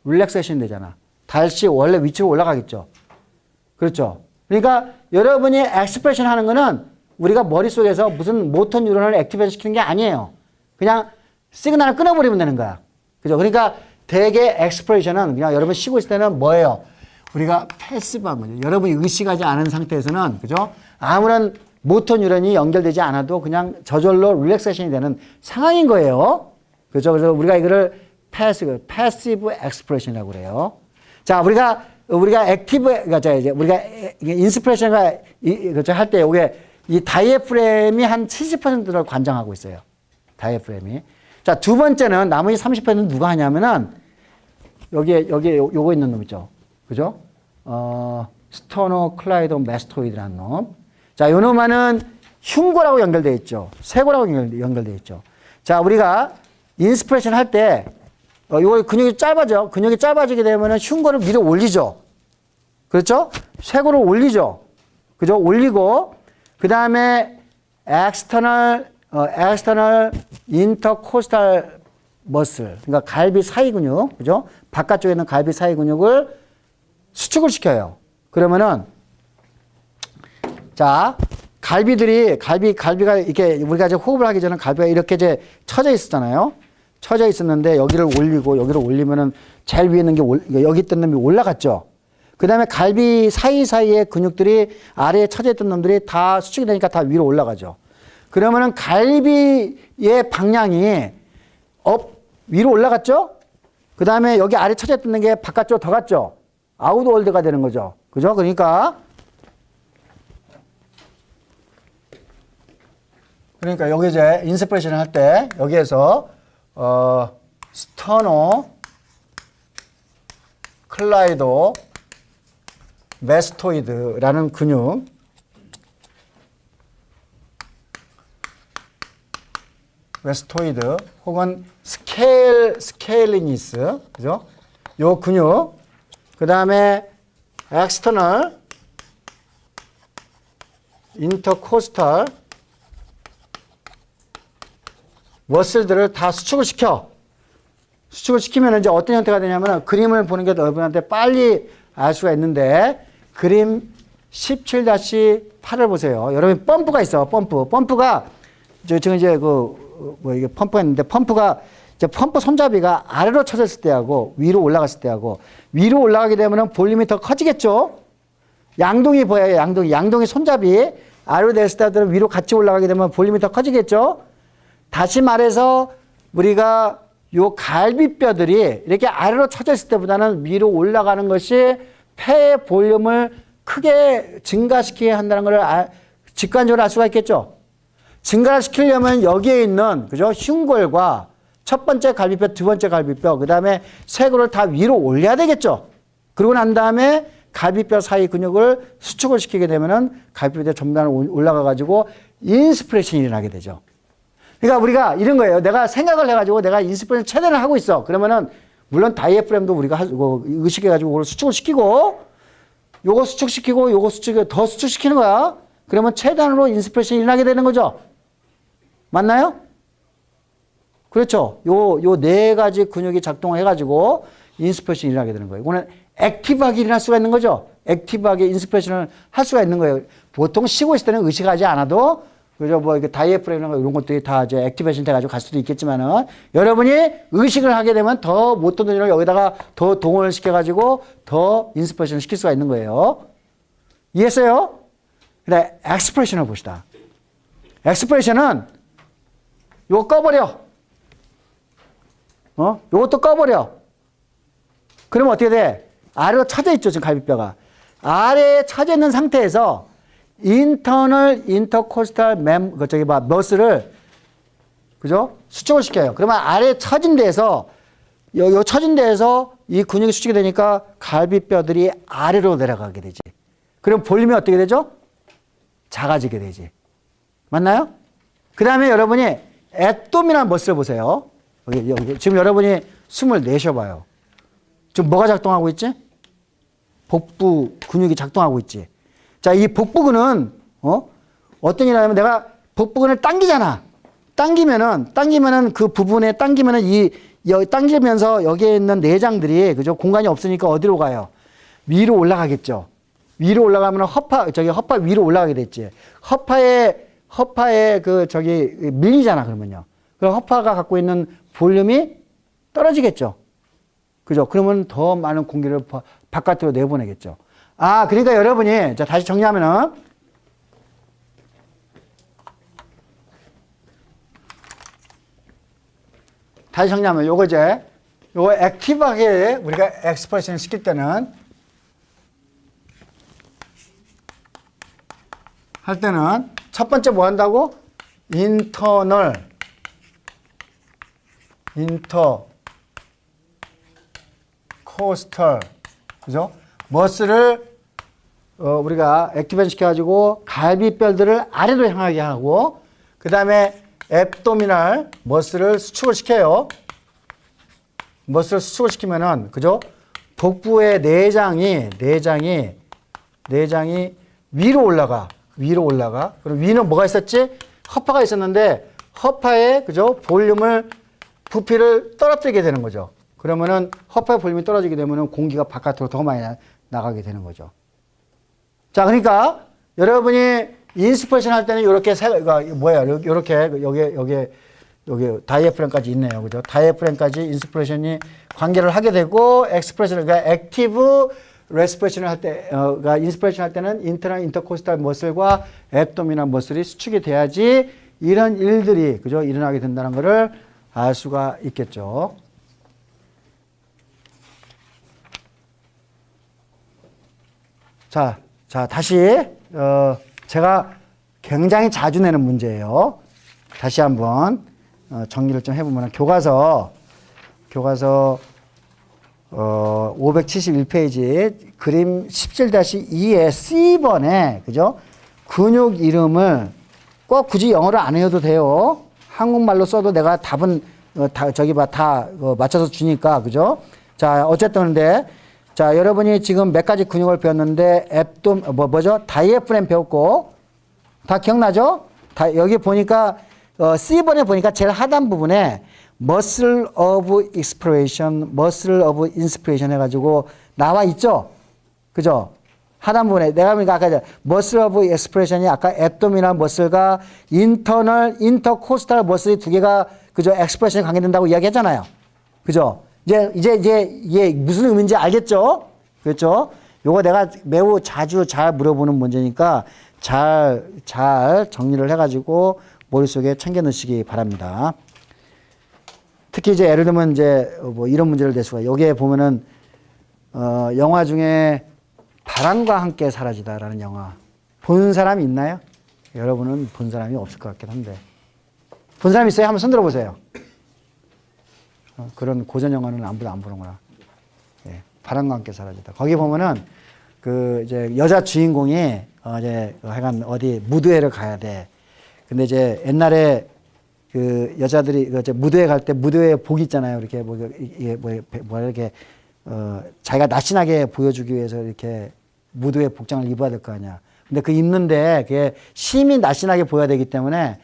S1: 릴렉세이션 되잖아. 다시 원래 위치로 올라가겠죠. 그렇죠. 그러니까 여러분이 엑스프레션 하는 거는 우리가 머릿속에서 무슨 모터 뉴런을 액티베이션 시키는 게 아니에요. 그냥 시그널을 끊어버리면 되는 거야. 그죠? 그러니까 대개 엑스프레션은 그냥 여러분 쉬고 있을 때는 뭐예요? 우리가 패시브한 거죠. 여러분이 의식하지 않은 상태에서는, 그죠? 아무런 모터 뉴런이 연결되지 않아도 그냥 저절로 릴렉세이션이 되는 상황인 거예요. 그죠? 그래서 우리가 이거를 패시브 엑스프레션이라고 그래요. 자, 우리가 액티브, 그러니까 이제 우리가 인스피레이션과 그죠? 할 때 이게 이 다이애프램이 한 70%를 관장하고 있어요. 다이애프램이. 자, 두 번째는 나머지 30%는 누가 하냐면은 여기에 요거 있는 놈 있죠. 그죠? 스토노클라이도 메스토이드라는 놈. 자, 요 놈은 흉고라고 연결되어 있죠. 쇄골하고 연결되어 있죠. 자, 우리가 인스피레이션 할 때 요거 근육이 짧아져. 근육이 짧아지게 되면은 흉고를 위로 올리죠. 그렇죠? 쇄골을 올리죠. 그죠? 올리고 그다음에 external intercostal muscle, 그러니까 갈비 사이 근육, 그죠? 바깥쪽에 있는 갈비 사이 근육을 수축을 시켜요. 그러면은 자, 갈비가 이렇게 우리가 이제 호흡을 하기 전에 갈비가 이렇게 이제 처져 있었잖아요. 처져 있었는데 여기를 올리고 여기를 올리면은 제일 위에 있는 게 여기 있던 놈이 올라갔죠. 그 다음에 갈비 사이사이에 근육들이 아래에 처져 있던 놈들이 다 수축이 되니까 다 위로 올라가죠. 그러면은 갈비의 방향이 위로 올라갔죠? 그 다음에 여기 아래 처져 있던 게 바깥쪽으로 더 갔죠? 아웃월드가 되는 거죠. 그죠? 그러니까 여기 이제 인스피레이션을 할 때 여기에서 스터노 클라이도 메스토이드라는 근육, 메스토이드 혹은 스케일리니스, 그죠? 요 근육, 그 다음에 엑스터널 인터코스탈 머슬들을 다 수축을 시키면 이제 어떤 형태가 되냐면 그림을 보는 게 여러분한테 빨리 알 수가 있는데, 그림 17-8을 보세요. 여러분 펌프가 있어. 펌프가 지금 이제 이게 펌프가 있는데, 펌프가 이제 펌프 손잡이가 아래로 쳐졌을 때하고 위로 올라갔을 때하고, 위로 올라가게 되면 볼륨이 더 커지겠죠. 양동이 보여요. 양동이 손잡이 아래로 냈을 때들은 위로 같이 올라가게 되면 볼륨이 더 커지겠죠. 다시 말해서 우리가 요 갈비뼈들이 이렇게 아래로 쳐져 있을 때보다는 위로 올라가는 것이 폐의 볼륨을 크게 증가시키게 한다는 걸 직관적으로 알 수가 있겠죠. 증가를 시키려면 여기에 있는, 그죠? 흉골과 첫 번째 갈비뼈, 두 번째 갈비뼈, 그 다음에 쇄골을 다 위로 올려야 되겠죠. 그러고 난 다음에 갈비뼈 사이 근육을 수축을 시키게 되면은 갈비뼈 전부 다 올라가가지고 인스피레이션이 일어나게 되죠. 그러니까 우리가 이런 거예요. 내가 생각을 해가지고 내가 인스피레이션 최대한 하고 있어. 그러면은 물론 다이애프램도 우리가 의식해가지고 그걸 수축을 시키고, 요거 수축시키고, 요거 더 수축시키는 거야. 그러면 최대한으로 인스피레이션이 일어나게 되는 거죠. 맞나요? 그렇죠. 요 네 가지 근육이 작동해가지고 인스피레이션이 일어나게 되는 거예요. 이거는 액티브하게 일어날 수가 있는 거죠. 액티브하게 인스피레이션을 할 수가 있는 거예요. 보통 쉬고 있을 때는 의식하지 않아도, 그죠? 이렇게 다이애프램이나 이런 것들이 다 이제 액티베이션 돼가지고 갈 수도 있겠지만은, 여러분이 의식을 하게 되면 더 모터 뉴런을 여기다가 더 동원을 시켜가지고 더 인스피레이션을 시킬 수가 있는 거예요. 이해했어요? 근데 엑스프레션을 봅시다. 엑스프레션은 요거 꺼버려. 요것도 꺼버려. 그러면 어떻게 돼? 아래로 쳐져 있죠, 지금 갈비뼈가. 아래에 쳐져 있는 상태에서 인터널 인터코스탈 머슬을, 그죠? 수축을 시켜요. 그러면 아래 처진 데에서, 요 처진 데에서 이 근육이 수축이 되니까 갈비뼈들이 아래로 내려가게 되지. 그럼 볼륨이 어떻게 되죠? 작아지게 되지. 맞나요? 그 다음에 여러분이 애도미널 머슬을 보세요. 여기. 지금 여러분이 숨을 내쉬어봐요. 지금 뭐가 작동하고 있지? 복부 근육이 작동하고 있지. 자, 이 복부근은, 어떤 일이 하냐면 내가 복부근을 당기잖아. 당기면은 그 부분에 당기면은 여기 당기면서 여기에 있는 내장들이 그죠? 공간이 없으니까 어디로 가요? 위로 올라가겠죠. 위로 올라가면 허파 위로 올라가게 됐지. 허파에 그 밀리잖아 그러면요. 그럼 허파가 갖고 있는 볼륨이 떨어지겠죠. 그죠? 그러면 더 많은 공기를 바깥으로 내보내겠죠. 아, 그러니까 여러분이 자 다시 정리하면은 요거 이제 요거 액티브하게 우리가 엑스프레션을 시킬 때는 첫 번째 뭐 한다고? 인터코스털 그죠? 머슬을 우리가 액티베이션 시켜가지고 갈비뼈들을 아래로 향하게 하고 그 다음에 앱도미널 머슬을 수축을 시켜요. 머슬을 수축을 시키면은 그죠? 복부의 내장이 위로 올라가. 그럼 위는 뭐가 있었지? 허파가 있었는데 허파에 그죠? 부피를 떨어뜨리게 되는 거죠. 그러면은 허파의 볼륨이 떨어지게 되면은 공기가 바깥으로 더 많이 나가게 되는 거죠. 자, 그러니까 여러분이 인스피레이션 할 때는 이렇게 이렇게 여기 다이애프램까지 있네요. 그죠? 다이애프램까지 인스피레이션이 관계를 하게 되고 엑스프레션 그러니까 액티브 레스피레이션을 할 때, 인스피레이션 할 때는 인터코스탈 머슬과 앱도미널 머슬이 수축이 돼야지 이런 일들이 그죠? 일어나게 된다는 것을 알 수가 있겠죠. 자, 다시 제가 굉장히 자주 내는 문제예요. 다시 한번 정리를 좀 해보면 교과서 571페이지 그림 17-2의 C번에 그죠? 근육 이름을 꼭 굳이 영어로 안 해도 돼요. 한국말로 써도 내가 답은 다 맞춰서 주니까 그죠? 자, 어쨌든 근데 자, 여러분이 지금 몇 가지 근육을 배웠는데 다이애프램 배웠고 다 기억나죠? 여기 보니까 C번에 보니까 제일 하단 부분에 muscle of expiration, muscle of inspiration 해가지고 나와 있죠? 그죠? 하단 부분에 내가 보니까 아까 muscle of expression이 아까 abdominal muscle과 intercostal muscle 두 개가 그죠? expression에 관계된다고 이야기했잖아요. 그죠? 이제 이게 무슨 의미인지 알겠죠? 그렇죠? 요거 내가 매우 자주 잘 물어보는 문제니까 잘 정리를 해가지고 머릿속에 챙겨 넣으시기 바랍니다. 특히 이제 예를 들면 이제 뭐 이런 문제를 낼 수가 여기에 보면은 영화 중에 바람과 함께 사라지다라는 영화 본 사람이 있나요? 여러분은 본 사람이 없을 것 같긴 한데 본 사람 있어요? 한번 손 들어보세요. 그런 고전 영화는 안 보는구나. 예, 바람과 함께 사라지다. 거기 보면은 그 이제 여자 주인공이 이제 하여간 어디 무도회를 가야 돼. 근데 이제 옛날에 그 여자들이 이제 무도회 갈 때 무도회 복 있잖아요. 이렇게 이렇게 자기가 날씬하게 보여주기 위해서 이렇게 무도회 복장을 입어야 될 거 아니야. 근데 그 입는데 그게 심히 날씬하게 보여야 되기 때문에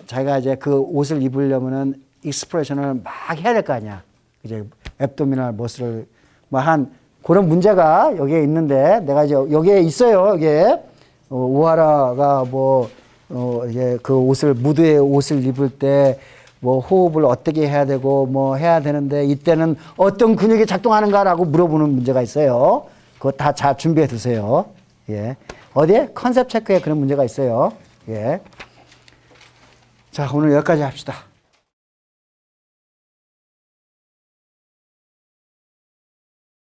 S1: 자기가 이제 그 옷을 입으려면은 익스프레션을 막 해야 될 거 아니야. 이제 앱도미널 머슬을 뭐 한 그런 문제가 여기에 있는데 내가 이제 여기에 있어요. 여기에 우하라가 이제 그 무도회 옷을 입을 때 뭐 호흡을 어떻게 해야 되고 뭐 해야 되는데 이때는 어떤 근육이 작동하는가라고 물어보는 문제가 있어요. 그거 다 잘 준비해 두세요. 예. 어디에? 컨셉 체크에 그런 문제가 있어요. 예. 자, 오늘 여기까지 합시다.